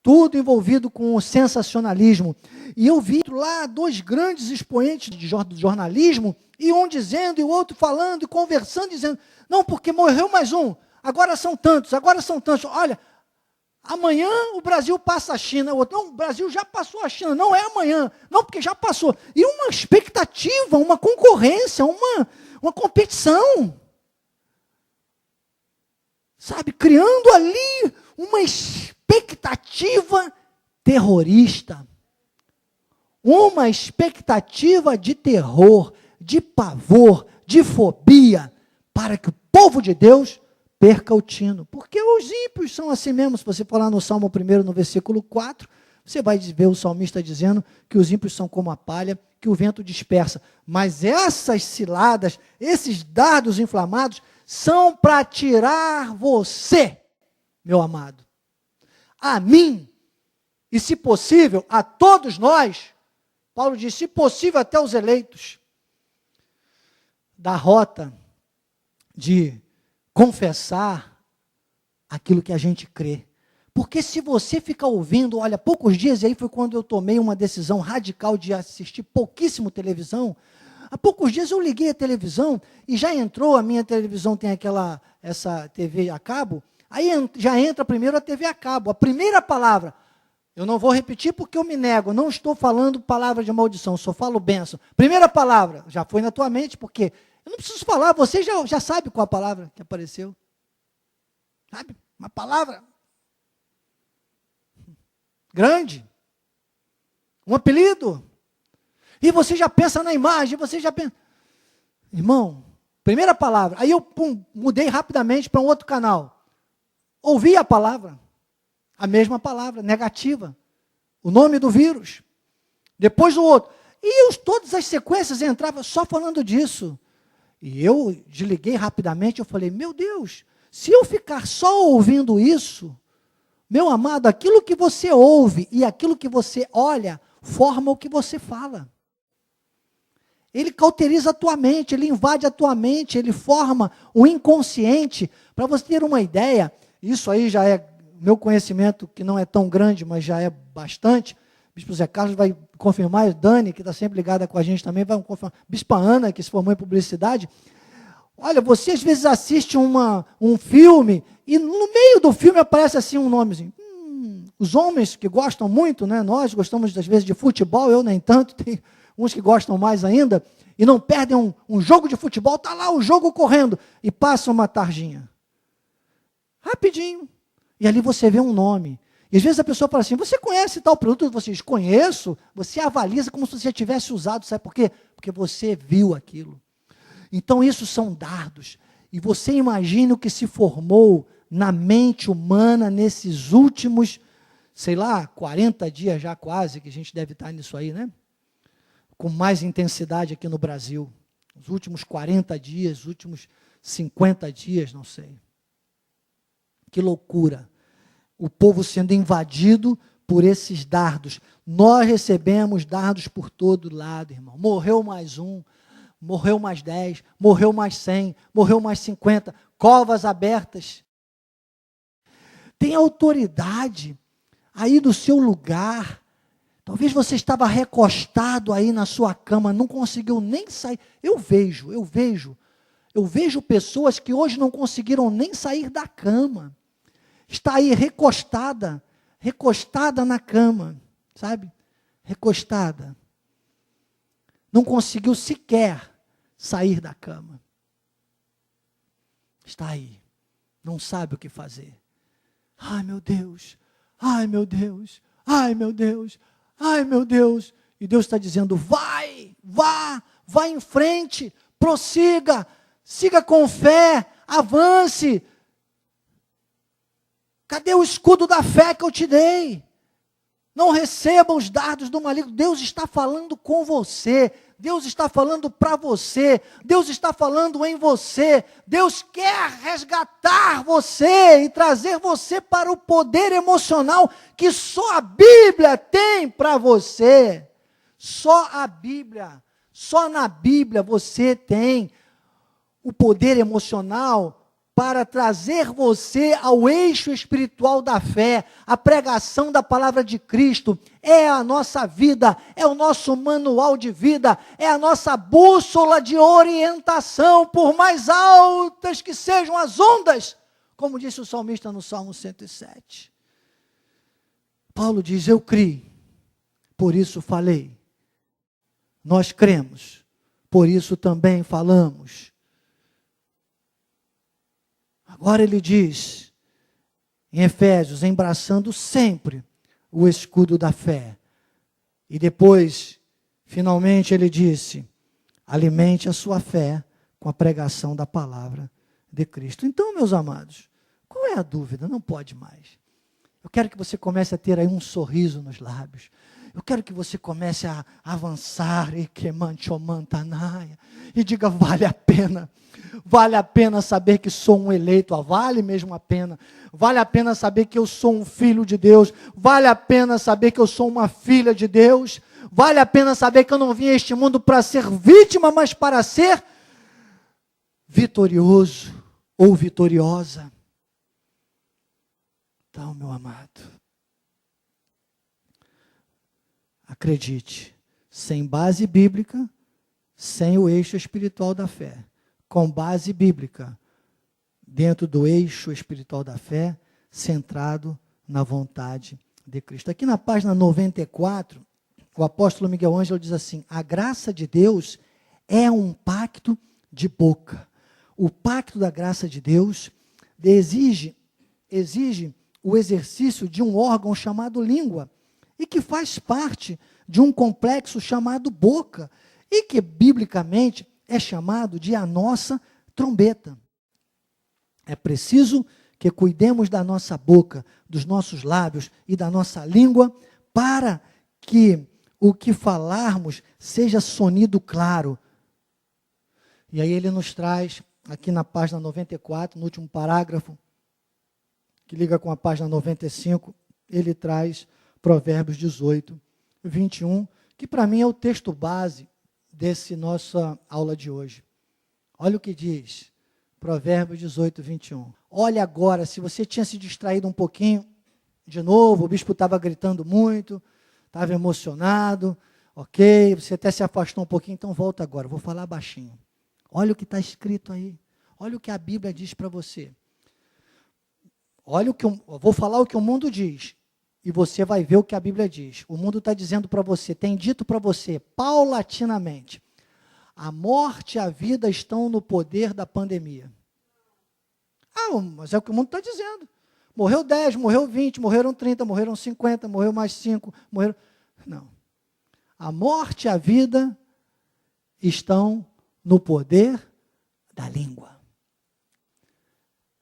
Tudo envolvido com o sensacionalismo. E eu vi lá dois grandes expoentes do jornalismo, e um dizendo, e o outro falando, e conversando, dizendo, não, porque morreu mais um, agora são tantos. Olha, amanhã o Brasil passa a China, o outro, não, o Brasil já passou a China, não é amanhã, não, porque já passou. E uma expectativa, uma concorrência, uma competição. Sabe, criando ali uma expectativa terrorista. Uma expectativa de terror, de pavor, de fobia, para que o povo de Deus perca o tino. Porque os ímpios são assim mesmo. Se você for lá no Salmo 1, no versículo 4, você vai ver o salmista dizendo que os ímpios são como a palha que o vento dispersa. Mas essas ciladas, esses dardos inflamados, são para tirar você, meu amado, a mim, e se possível, a todos nós. Paulo diz, se possível, até os eleitos, da rota de confessar aquilo que a gente crê. Porque se você ficar ouvindo, olha, poucos dias, e aí foi quando eu tomei uma decisão radical de assistir pouquíssimo televisão. Há poucos dias eu liguei a televisão e já entrou, a minha televisão tem essa TV a cabo, aí já entra primeiro a TV a cabo. A primeira palavra, eu não vou repetir porque eu me nego, não estou falando palavra de maldição, só falo bênção. Primeira palavra, já foi na tua mente, porque eu não preciso falar, você já sabe qual a palavra que apareceu. Sabe? Uma palavra grande, um apelido. E você já pensa na imagem, você já pensa. Irmão, primeira palavra. Aí eu mudei rapidamente para um outro canal. Ouvi a palavra. A mesma palavra, negativa. O nome do vírus. Depois o outro. E todas as sequências entravam só falando disso. E eu desliguei rapidamente, eu falei, meu Deus, se eu ficar só ouvindo isso, meu amado, aquilo que você ouve e aquilo que você olha, forma o que você fala. Ele cauteriza a tua mente, ele invade a tua mente, ele forma o inconsciente. Para você ter uma ideia, isso aí já é meu conhecimento, que não é tão grande, mas já é bastante. O Bispo Zé Carlos vai confirmar, o Dani, que está sempre ligada com a gente também, vai confirmar. Bispa Ana, que se formou em publicidade. Olha, você às vezes assiste um filme, e no meio do filme aparece assim um nomezinho. Os homens que gostam muito, né? Nós gostamos às vezes de futebol, eu nem tanto, tem uns que gostam mais ainda, e não perdem um jogo de futebol, está lá o jogo correndo, e passa uma tarjinha. Rapidinho. E ali você vê um nome. E às vezes a pessoa fala assim, você conhece tal produto? Você diz, conheço. Você avaliza como se você tivesse usado. Sabe por quê? Porque você viu aquilo. Então isso são dardos. E você imagina o que se formou na mente humana nesses últimos, sei lá, 40 dias já quase, que a gente deve estar nisso aí, né? Com mais intensidade aqui no Brasil. Os últimos 40 dias, os últimos 50 dias, não sei. Que loucura. O povo sendo invadido por esses dardos. Nós recebemos dardos por todo lado, irmão. Morreu mais um, morreu mais 10, morreu mais 100, morreu mais 50, covas abertas. Tem autoridade aí do seu lugar. Talvez você estava recostado aí na sua cama, não conseguiu nem sair. Eu vejo pessoas que hoje não conseguiram nem sair da cama. Está aí recostada na cama, sabe? Recostada. Não conseguiu sequer sair da cama. Está aí, não sabe o que fazer. Ai, meu Deus, ai, meu Deus, ai, meu Deus, ai, meu Deus. E Deus está dizendo, vá em frente, prossiga, siga com fé, avance. Cadê o escudo da fé que eu te dei? Não receba os dardos do maligno. Deus está falando com você. Deus está falando para você. Deus está falando em você. Deus quer resgatar você e trazer você para o poder emocional que só a Bíblia tem para você. Só a Bíblia. Só na Bíblia você tem o poder emocional para trazer você ao eixo espiritual da fé. A pregação da palavra de Cristo é a nossa vida, é o nosso manual de vida, é a nossa bússola de orientação, por mais altas que sejam as ondas, como disse o salmista no Salmo 107. Paulo diz, eu criei, por isso falei. Nós cremos, por isso também falamos. Agora ele diz, em Efésios, embraçando sempre o escudo da fé. E depois, finalmente ele disse, alimente a sua fé com a pregação da palavra de Cristo. Então, meus amados, qual é a dúvida? Não pode mais. Eu quero que você comece a ter aí um sorriso nos lábios. Eu quero que você comece a avançar e diga, vale a pena. Vale a pena saber que sou um eleito, vale mesmo a pena. Vale a pena saber que eu sou um filho de Deus. Vale a pena saber que eu sou uma filha de Deus. Vale a pena saber que eu não vim a este mundo para ser vítima, mas para ser vitorioso ou vitoriosa. Então, meu amado, acredite, sem base bíblica, sem o eixo espiritual da fé, com base bíblica, dentro do eixo espiritual da fé, centrado na vontade de Cristo. Aqui na página 94, o apóstolo Miguel Ângelo diz assim, a graça de Deus é um pacto de boca. O pacto da graça de Deus exige o exercício de um órgão chamado língua, e que faz parte de um complexo chamado boca, e que biblicamente é chamado de a nossa trombeta. É preciso que cuidemos da nossa boca, dos nossos lábios e da nossa língua, para que o que falarmos seja sonido claro. E aí ele nos traz, aqui na página 94, no último parágrafo, que liga com a página 95, ele traz Provérbios 18, 21, que para mim é o texto base dessa nossa aula de hoje. Olha o que diz, Provérbios 18, 21. Olha agora, se você tinha se distraído um pouquinho, de novo, o bispo estava gritando muito, estava emocionado, ok, você até se afastou um pouquinho, então volta agora, vou falar baixinho. Olha o que está escrito aí, olha o que a Bíblia diz para você. Olha o que vou falar o que o mundo diz, e você vai ver o que a Bíblia diz. O mundo está dizendo para você, tem dito para você, paulatinamente, a morte e a vida estão no poder da pandemia. Ah, mas é o que o mundo está dizendo. Morreu 10, morreu 20, morreram 30, morreram 50, morreu mais 5, morreram... Não. A morte e a vida estão no poder da língua.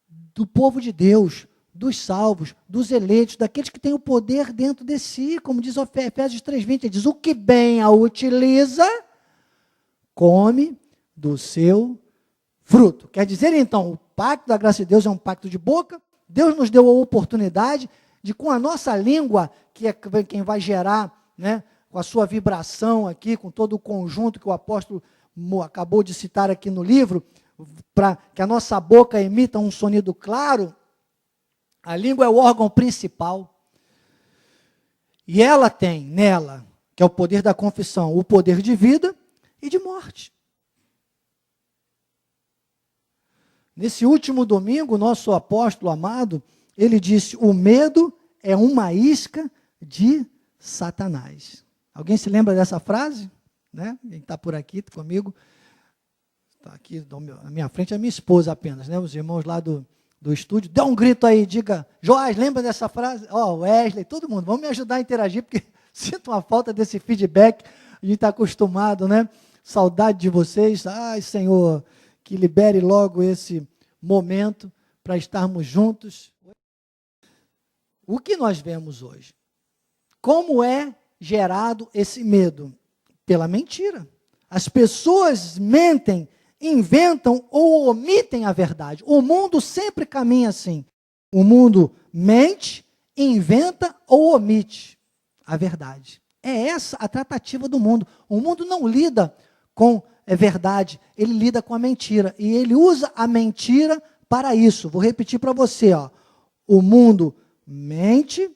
Do povo de Deus, dos salvos, dos eleitos, daqueles que têm o poder dentro de si, como diz Efésios 3:20, ele diz, o que bem a utiliza, come do seu fruto. Quer dizer, então, o pacto da graça de Deus é um pacto de boca. Deus nos deu a oportunidade de, com a nossa língua, que é quem vai gerar, né, com a sua vibração aqui, com todo o conjunto que o apóstolo acabou de citar aqui no livro, para que a nossa boca emita um sonido claro, a língua é o órgão principal. E ela tem nela, que é o poder da confissão, o poder de vida e de morte. Nesse último domingo, nosso apóstolo amado, ele disse: o medo é uma isca de Satanás. Alguém se lembra dessa frase? Né? Quem está por aqui comigo, está aqui na minha frente, é a minha esposa apenas, né? Os irmãos lá do estúdio, dá um grito aí, diga: Joás, lembra dessa frase? Wesley, todo mundo, vamos me ajudar a interagir, porque sinto uma falta desse feedback, a gente está acostumado, né? Saudade de vocês. Ai, Senhor, que libere logo esse momento para estarmos juntos. O que nós vemos hoje? Como é gerado esse medo? Pela mentira. As pessoas mentem, inventam ou omitem a verdade. O mundo sempre caminha assim. O mundo mente, inventa ou omite a verdade. É essa a tratativa do mundo. O mundo não lida com a verdade, ele lida com a mentira. E ele usa a mentira para isso. Vou repetir para você. O mundo mente,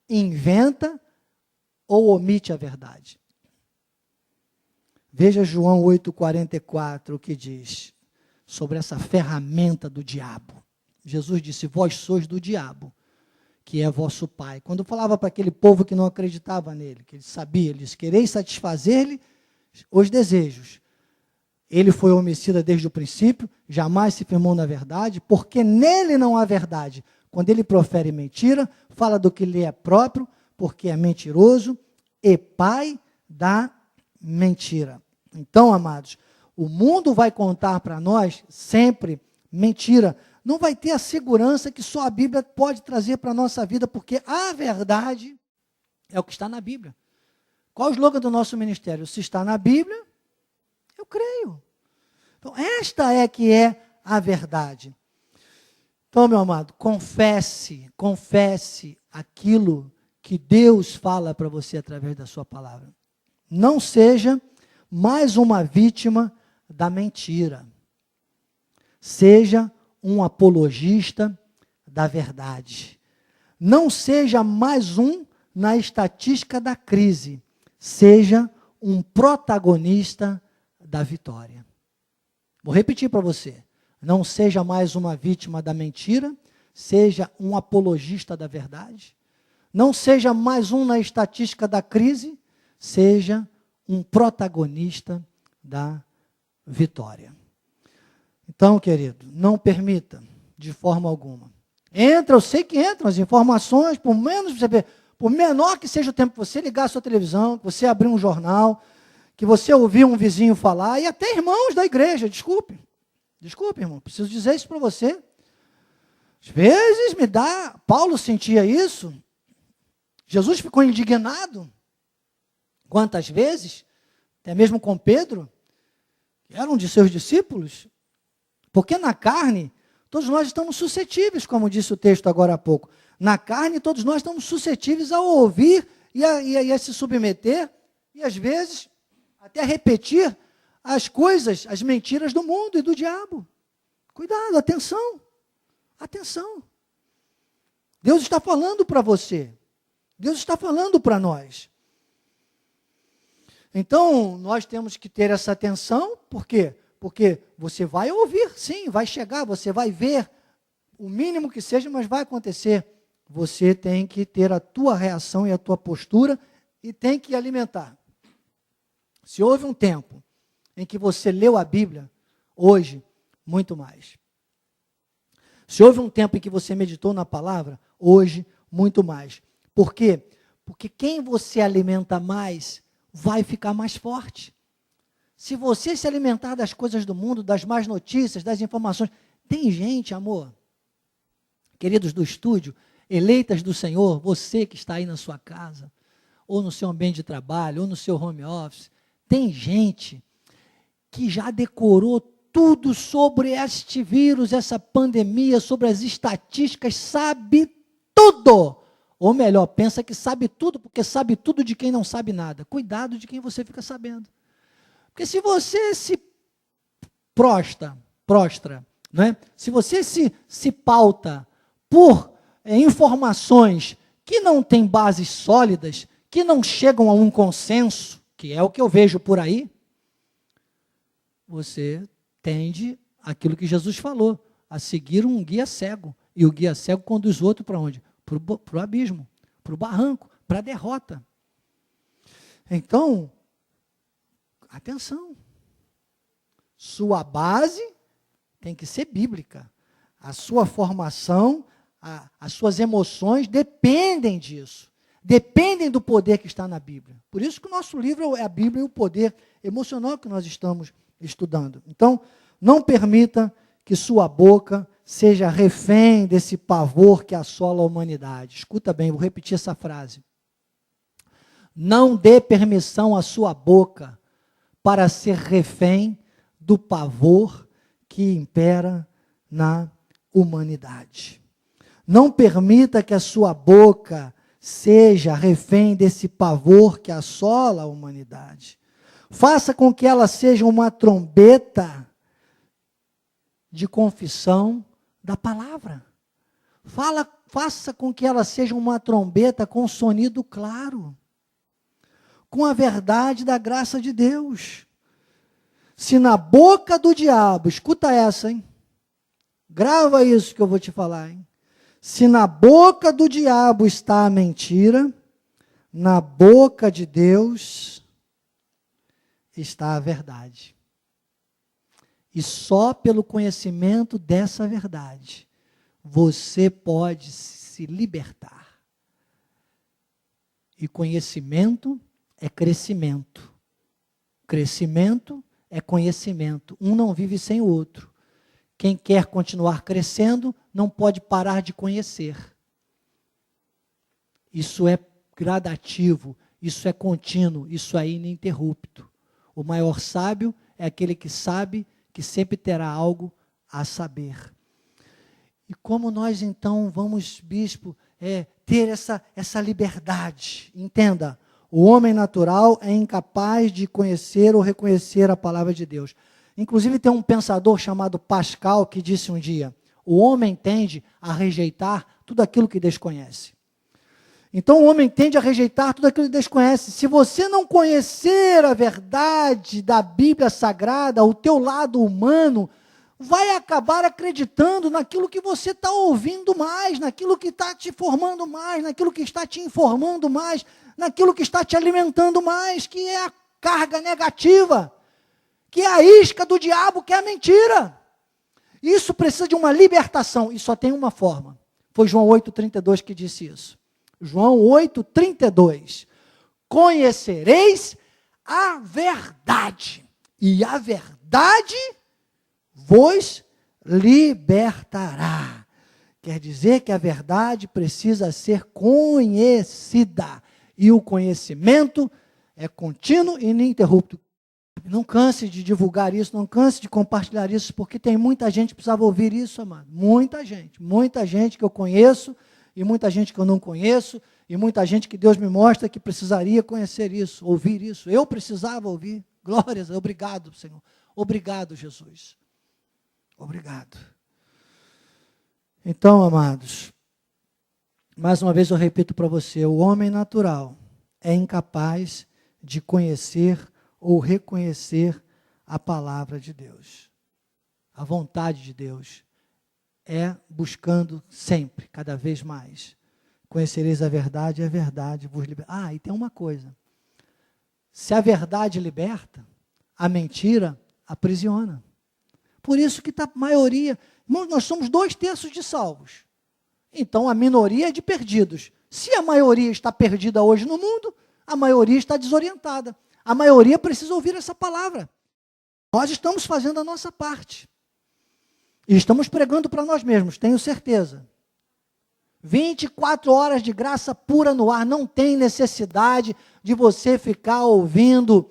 inventa ou omite a verdade. Veja João 8,44, o que diz sobre essa ferramenta do diabo. Jesus disse: vós sois do diabo, que é vosso pai. Quando falava para aquele povo que não acreditava nele, que ele sabia, ele disse: quereis satisfazer-lhe os desejos. Ele foi homicida desde o princípio, jamais se firmou na verdade, porque nele não há verdade. Quando ele profere mentira, fala do que lhe é próprio, porque é mentiroso e pai da mentira. Então, amados, o mundo vai contar para nós sempre mentira. Não vai ter a segurança que só a Bíblia pode trazer para a nossa vida, porque a verdade é o que está na Bíblia. Qual o slogan do nosso ministério? Se está na Bíblia, eu creio. Então, esta é que é a verdade. Então, meu amado, confesse aquilo que Deus fala para você através da sua palavra. Não seja mais uma vítima da mentira. Seja um apologista da verdade. Não seja mais um na estatística da crise. Seja um protagonista da vitória. Vou repetir para você. Não seja mais uma vítima da mentira. Seja um apologista da verdade. Não seja mais um na estatística da crise. Seja um protagonista da vitória. Então, querido, não permita de forma alguma. Eu sei que entram as informações, por menor que seja o tempo que você ligar a sua televisão, que você abrir um jornal, que você ouvir um vizinho falar, e até irmãos da igreja, desculpe, irmão, preciso dizer isso para você. Às vezes Paulo sentia isso, Jesus ficou indignado. Quantas vezes, até mesmo com Pedro, que era um de seus discípulos, porque na carne, todos nós estamos suscetíveis, como disse o texto agora há pouco. Na carne, todos nós estamos suscetíveis a ouvir e a se submeter, e às vezes, até repetir as coisas, as mentiras do mundo e do diabo. Cuidado, atenção. Atenção. Deus está falando para você. Deus está falando para nós. Então, nós temos que ter essa atenção, por quê? Porque você vai ouvir, sim, vai chegar, você vai ver, o mínimo que seja, mas vai acontecer. Você tem que ter a tua reação e a tua postura e tem que alimentar. Se houve um tempo em que você leu a Bíblia, hoje, muito mais. Se houve um tempo em que você meditou na palavra, hoje, muito mais. Por quê? Porque quem você alimenta mais vai ficar mais forte. Se você se alimentar das coisas do mundo, das más notícias, das informações, tem gente, amor, queridos do estúdio, eleitas do Senhor, você que está aí na sua casa, ou no seu ambiente de trabalho, ou no seu home office, tem gente que já decorou tudo sobre este vírus, essa pandemia, sobre as estatísticas, sabe tudo. Ou melhor, pensa que sabe tudo, porque sabe tudo de quem não sabe nada. Cuidado de quem você fica sabendo. Porque se você se prostra, né? Se você se pauta por informações que não têm bases sólidas, que não chegam a um consenso, que é o que eu vejo por aí, você tende, aquilo que Jesus falou, a seguir um guia cego. E o guia cego conduz o outro para onde? Para o abismo, para o barranco, para a derrota. Então, atenção. Sua base tem que ser bíblica. A sua formação, as suas emoções dependem disso. Dependem do poder que está na Bíblia. Por isso que o nosso livro é a Bíblia e o poder emocional que nós estamos estudando. Então, não permita que sua boca seja refém desse pavor que assola a humanidade. Escuta bem, vou repetir essa frase. Não dê permissão à sua boca para ser refém do pavor que impera na humanidade. Não permita que a sua boca seja refém desse pavor que assola a humanidade. Faça com que ela seja uma trombeta de confissão da palavra. Faça com que ela seja uma trombeta com sonido claro, com a verdade da graça de Deus. Se na boca do diabo, escuta essa, hein? Grava isso que eu vou te falar, hein? Se na boca do diabo está a mentira, na boca de Deus está a verdade. E só pelo conhecimento dessa verdade, você pode se libertar. E conhecimento é crescimento. Crescimento é conhecimento. Um não vive sem o outro. Quem quer continuar crescendo, não pode parar de conhecer. Isso é gradativo, isso é contínuo, isso é ininterrupto. O maior sábio é aquele que sabe que sempre terá algo a saber. E como nós então vamos, bispo, ter essa liberdade? Entenda, o homem natural é incapaz de conhecer ou reconhecer a palavra de Deus. Inclusive tem um pensador chamado Pascal que disse um dia, o homem tende a rejeitar tudo aquilo que desconhece. Então o homem tende a rejeitar tudo aquilo que desconhece. Se você não conhecer a verdade da Bíblia Sagrada, o teu lado humano vai acabar acreditando naquilo que você está ouvindo mais, naquilo que está te formando mais, naquilo que está te informando mais, naquilo que está te alimentando mais, que é a carga negativa, que é a isca do diabo, que é a mentira. Isso precisa de uma libertação, e só tem uma forma. Foi João 8,32 que disse isso. João 8,32. Conhecereis a verdade, e a verdade vos libertará. Quer dizer que a verdade precisa ser conhecida, e o conhecimento é contínuo e ininterrupto. Não canse de divulgar isso, não canse de compartilhar isso, porque tem muita gente que precisava ouvir isso, amado. Muita gente que eu conheço, e muita gente que eu não conheço, e muita gente que Deus me mostra que precisaria conhecer isso, ouvir isso. Eu precisava ouvir. Glórias, obrigado, Senhor. Obrigado, Jesus. Obrigado. Então, amados, mais uma vez eu repito para você, o homem natural é incapaz de conhecer ou reconhecer a palavra de Deus. A vontade de Deus é buscando sempre, cada vez mais. Conhecereis a verdade vos liberta. E tem uma coisa. Se a verdade liberta, a mentira aprisiona. Por isso que a maioria, nós somos 2/3 de salvos. Então a minoria é de perdidos. Se a maioria está perdida hoje no mundo, a maioria está desorientada. A maioria precisa ouvir essa palavra. Nós estamos fazendo a nossa parte. E estamos pregando para nós mesmos, tenho certeza. 24 horas de graça pura no ar, não tem necessidade de você ficar ouvindo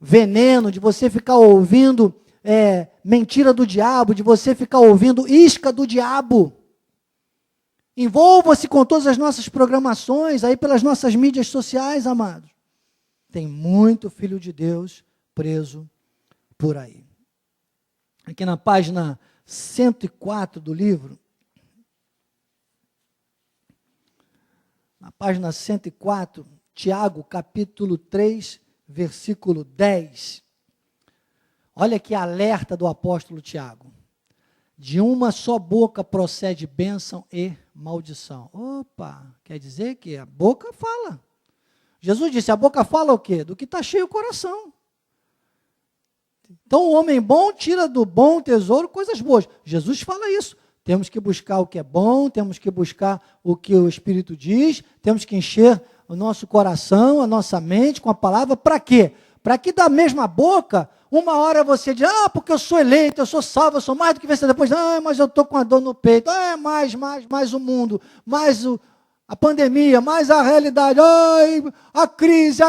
veneno, de você ficar ouvindo mentira do diabo, de você ficar ouvindo isca do diabo. Envolva-se com todas as nossas programações, aí pelas nossas mídias sociais, amados. Tem muito filho de Deus preso por aí. Aqui na página 104 do livro, na página 104, Tiago, capítulo 3, versículo 10. Olha que alerta do apóstolo Tiago. De uma só boca procede bênção e maldição. Opa, quer dizer que a boca fala. Jesus disse, a boca fala o quê? Do que está cheio o coração. Então o homem bom tira do bom tesouro coisas boas. Jesus fala isso. Temos que buscar o que é bom, temos que buscar o que o Espírito diz, temos que encher o nosso coração, a nossa mente com a palavra. Para quê? Para que da mesma boca, uma hora você diz, porque eu sou eleito, eu sou salvo, eu sou mais do que vencedor. Depois, mas eu estou com a dor no peito. Mais o mundo, mais a pandemia, mais a realidade. A crise.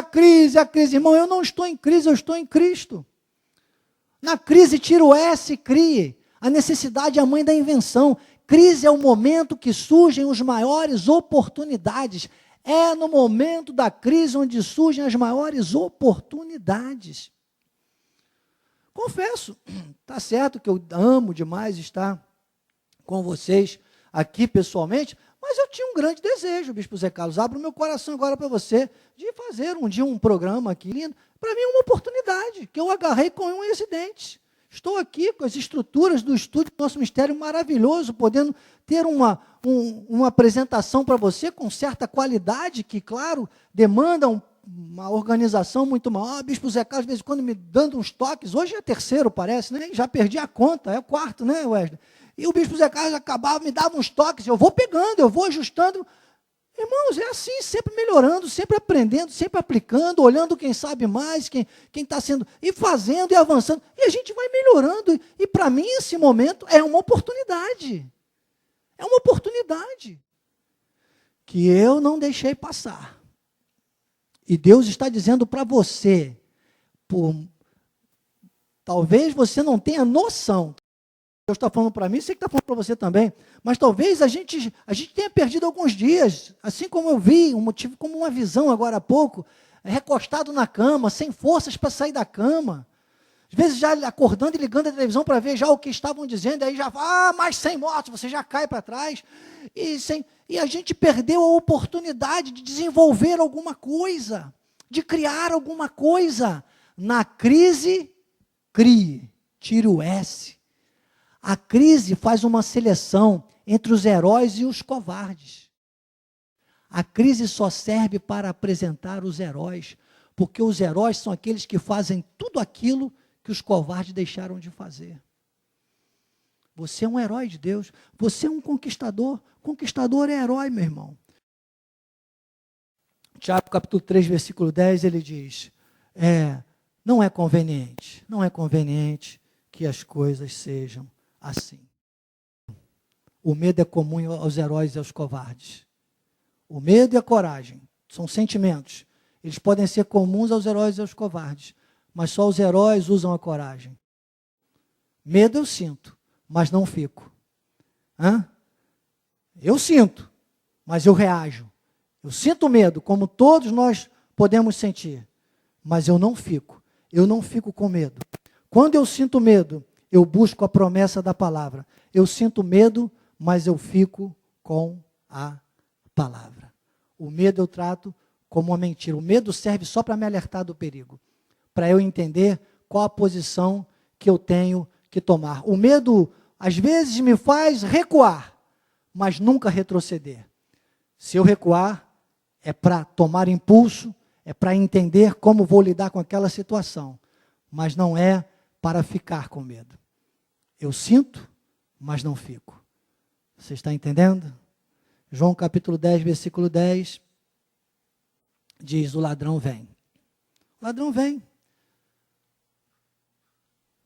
Irmão, eu não estou em crise, eu estou em Cristo. Na crise, tira o S e crie. A necessidade é a mãe da invenção. Crise é o momento que surgem as maiores oportunidades. É no momento da crise onde surgem as maiores oportunidades. Confesso, está certo que eu amo demais estar com vocês aqui pessoalmente, mas eu tinha um grande desejo, Bispo Zé Carlos, abro o meu coração agora para você, de fazer um dia um programa aqui lindo. Para mim é uma oportunidade, que eu agarrei com um incidente. Estou aqui com as estruturas do estúdio do nosso mistério maravilhoso, podendo ter uma apresentação para você com certa qualidade, que, claro, demanda uma organização muito maior. Bispo Zé Carlos, de vez em quando, me dando uns toques. Hoje é terceiro, parece, né? Já perdi a conta, é o quarto, né, Wesley? E o Bispo Zé Carlos acabava, me dava uns toques, eu vou pegando, eu vou ajustando. Irmãos, é assim, sempre melhorando, sempre aprendendo, sempre aplicando, olhando quem sabe mais, quem está sendo, e fazendo e avançando. E a gente vai melhorando. E para mim, esse momento é uma oportunidade. É uma oportunidade que eu não deixei passar. E Deus está dizendo para você, talvez você não tenha noção. Deus está falando para mim, sei que está falando para você também, mas talvez a gente tenha perdido alguns dias, assim como eu vi, tive como uma visão agora há pouco, recostado na cama, sem forças para sair da cama, às vezes já acordando e ligando a televisão para ver já o que estavam dizendo, aí já, mais 100 mortos, você já cai para trás, e a gente perdeu a oportunidade de desenvolver alguma coisa, de criar alguma coisa. Na crise, crie, tire o S. A crise faz uma seleção entre os heróis e os covardes. A crise só serve para apresentar os heróis, porque os heróis são aqueles que fazem tudo aquilo que os covardes deixaram de fazer. Você é um herói de Deus, você é um conquistador. Conquistador é herói, meu irmão. Tiago, capítulo 3, versículo 10, ele diz, não é conveniente que as coisas sejam assim. O medo é comum aos heróis e aos covardes. O medo e a coragem são sentimentos. Eles podem ser comuns aos heróis e aos covardes, mas só os heróis usam a coragem. Medo eu sinto, mas não fico. Eu sinto, mas eu reajo. Eu sinto medo, como todos nós podemos sentir, mas eu não fico. Eu não fico com medo. Quando eu sinto medo, eu busco a promessa da palavra. Eu sinto medo, mas eu fico com a palavra. O medo eu trato como uma mentira. O medo serve só para me alertar do perigo, para eu entender qual a posição que eu tenho que tomar. O medo, às vezes, me faz recuar, mas nunca retroceder. Se eu recuar, é para tomar impulso, é para entender como vou lidar com aquela situação, mas não é para ficar com medo. Eu sinto, mas não fico. Você está entendendo? João capítulo 10, versículo 10, diz, o ladrão vem. O ladrão vem.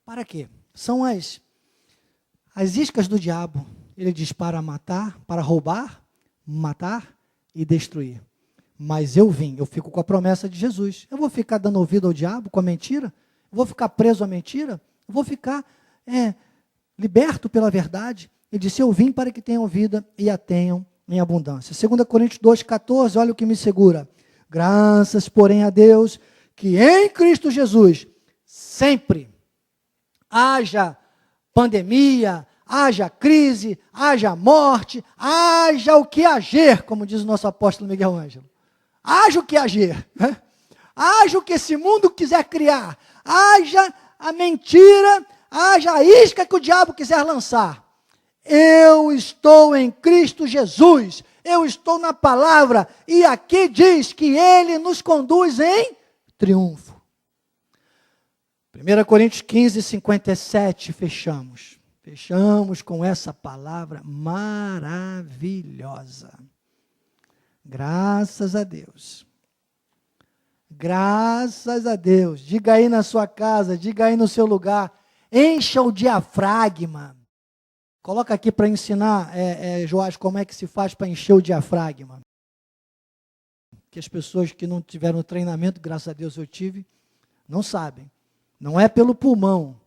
Para quê? São as iscas do diabo. Ele diz para matar, para roubar, matar e destruir. Mas eu vim, eu fico com a promessa de Jesus. Eu vou ficar dando ouvido ao diabo com a mentira? Eu vou ficar preso à mentira? Eu vou ficar liberto pela verdade? Ele disse, eu vim para que tenham vida e a tenham em abundância. 2 Coríntios 2,14, olha o que me segura. Graças, porém, a Deus, que em Cristo Jesus, sempre, haja pandemia, haja crise, haja morte, haja o que hager, como diz o nosso apóstolo Miguel Ângelo. Haja o que hager, né? Haja o que esse mundo quiser criar, haja a mentira, haja a isca que o diabo quiser lançar. Eu estou em Cristo Jesus, eu estou na palavra, e aqui diz que Ele nos conduz em triunfo. 1 Coríntios 15, 57, fechamos. Fechamos com essa palavra maravilhosa. Graças a Deus. Graças a Deus. Diga aí na sua casa, diga aí no seu lugar. Encha o diafragma. Coloca aqui para ensinar, Joás, como é que se faz para encher o diafragma. Que as pessoas que não tiveram treinamento, graças a Deus eu tive, não sabem. Não é pelo pulmão.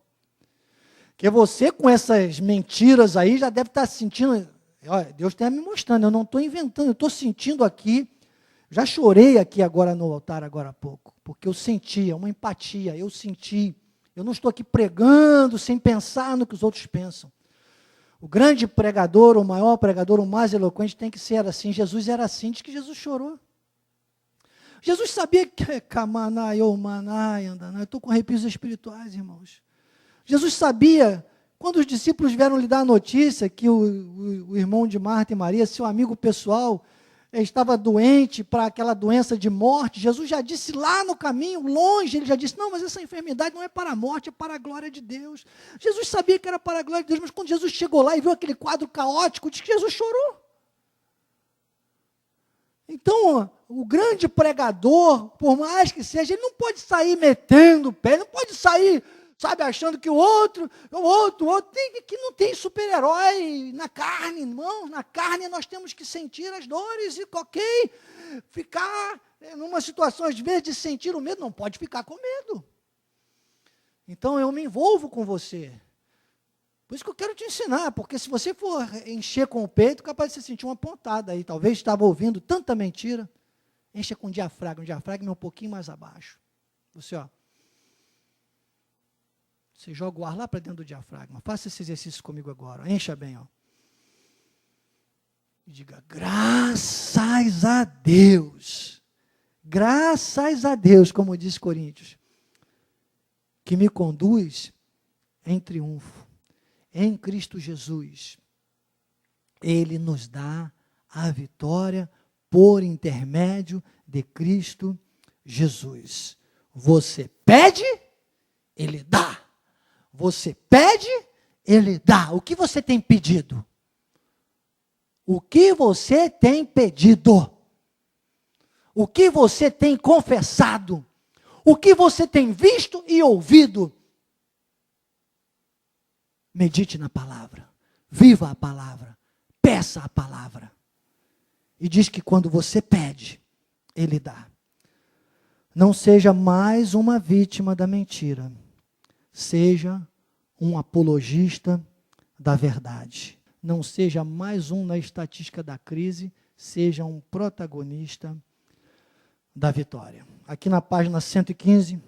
Porque você com essas mentiras aí já deve estar sentindo. Olha, Deus está me mostrando, eu não estou inventando, eu estou sentindo aqui. Já chorei aqui agora no altar, agora há pouco, porque eu senti, é uma empatia, eu senti. Eu não estou aqui pregando sem pensar no que os outros pensam. O grande pregador, o maior pregador, o mais eloquente tem que ser assim. Jesus era assim, diz que Jesus chorou. Jesus sabia que eu estou com arrepios espirituais, irmãos. Jesus sabia, quando os discípulos vieram lhe dar a notícia que o irmão de Marta e Maria, seu amigo pessoal, estava doente para aquela doença de morte, Jesus já disse lá no caminho, longe, ele já disse, não, mas essa enfermidade não é para a morte, é para a glória de Deus. Jesus sabia que era para a glória de Deus, mas quando Jesus chegou lá e viu aquele quadro caótico, diz que Jesus chorou. Então, o grande pregador, por mais que seja, ele não pode sair metendo o pé, não pode sair, sabe, achando que o outro, que não tem super-herói na carne, irmão. Na carne nós temos que sentir as dores e, ok, ficar numa situação, às vezes, de sentir o medo, não pode ficar com medo. Então, eu me envolvo com você. Por isso que eu quero te ensinar, porque se você for encher com o peito, capaz de você sentir uma pontada aí, talvez estava ouvindo tanta mentira, encha com o diafragma é um pouquinho mais abaixo. Você joga o ar lá para dentro do diafragma, faça esse exercício comigo agora, encha bem, e diga, graças a Deus, como diz Coríntios, que me conduz em triunfo. Em Cristo Jesus, Ele nos dá a vitória por intermédio de Cristo Jesus. Você pede, Ele dá. Você pede, Ele dá. O que você tem pedido? O que você tem pedido? O que você tem confessado? O que você tem visto e ouvido? Medite na palavra, viva a palavra, peça a palavra. E diz que quando você pede, Ele dá. Não seja mais uma vítima da mentira. Seja um apologista da verdade. Não seja mais um na estatística da crise, seja um protagonista da vitória. Aqui na página 115,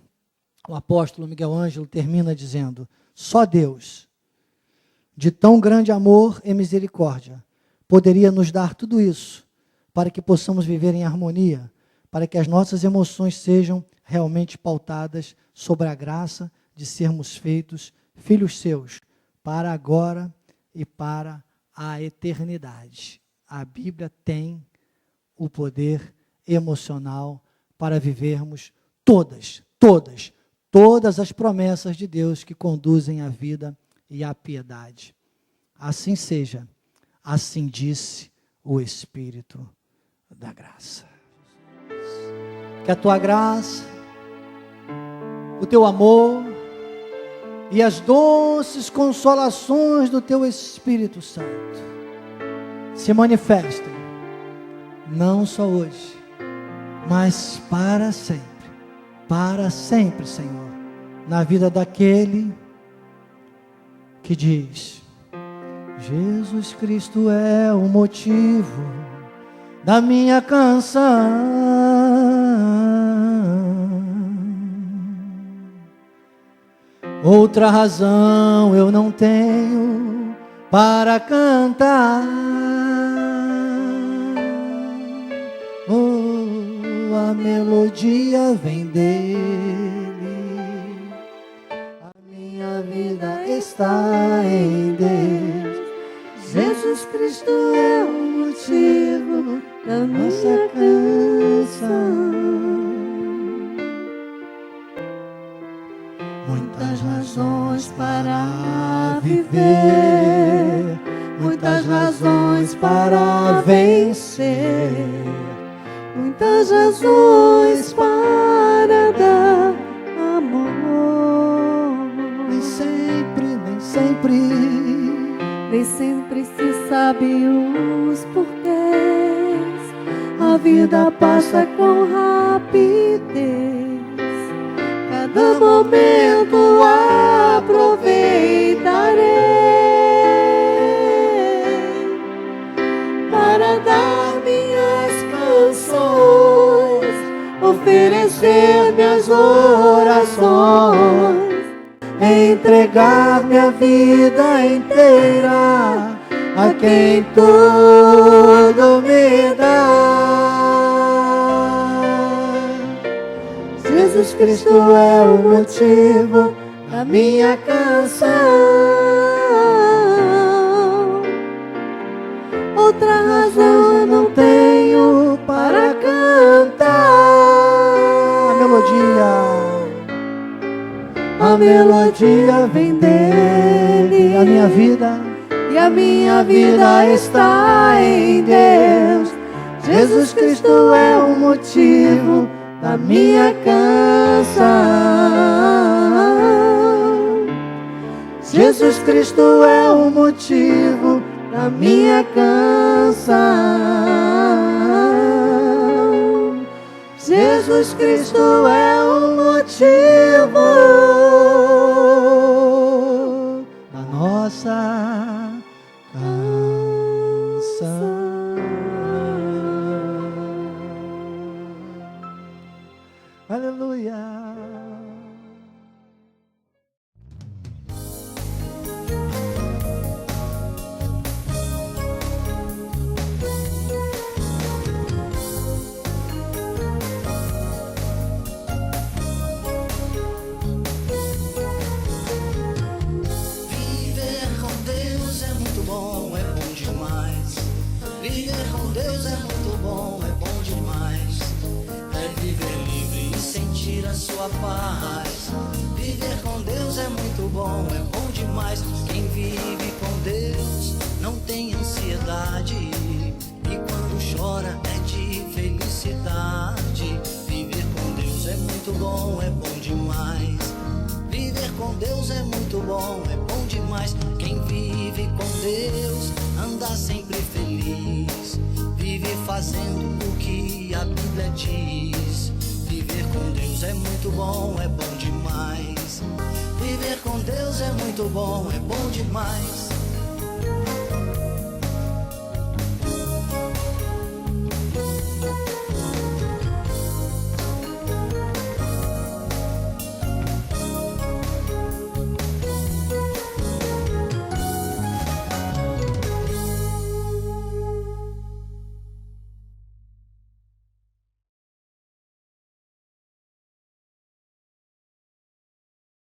o apóstolo Miguel Ângelo termina dizendo, só Deus, de tão grande amor e misericórdia, poderia nos dar tudo isso, para que possamos viver em harmonia, para que as nossas emoções sejam realmente pautadas sobre a graça de sermos feitos filhos seus, para agora e para a eternidade. A Bíblia tem o poder emocional para vivermos todas as promessas de Deus que conduzem à vida e a piedade. Assim seja, assim disse o Espírito da graça. Que a tua graça, o teu amor e as doces consolações do teu Espírito Santo se manifestem, não só hoje, mas para sempre, Senhor, na vida daquele que diz, Jesus Cristo é o motivo da minha canção. Outra razão eu não tenho para cantar. Oh, a melodia vem dele, a minha vida está em Deus. Jesus Cristo é o motivo da nossa canção. Muitas razões para viver, muitas razões para vencer, muitas razões para dar amor. Nem sempre se sabe os porquês. A vida passa com rapidez. Cada momento aproveitarei para dar minhas canções, oferecer minhas orações, entregar minha vida inteira a quem tudo me dá. Jesus Cristo é o motivo da minha canção. Outra razão eu não tenho para cantar. A melodia vem dele, a minha vida, e a minha vida está em Deus. Jesus Cristo é o motivo da minha canção. Jesus Cristo é o motivo da minha canção. Jesus Cristo é o motivo da nossa canção. Aleluia. Viver com Deus é muito bom, é bom demais. Viver com Deus é muito bom, é bom demais. É viver livre e sentir a sua paz. Viver com Deus é muito bom, é bom demais. Quem vive com Deus não tem ansiedade, e quando chora é de felicidade. Viver com Deus é muito bom, é bom demais. Viver com Deus é muito bom, é bom demais. Quem vive com Deus anda sempre feliz. Vive fazendo o que a Bíblia diz. Viver com Deus é muito bom, é bom demais. Viver com Deus é muito bom, é bom demais.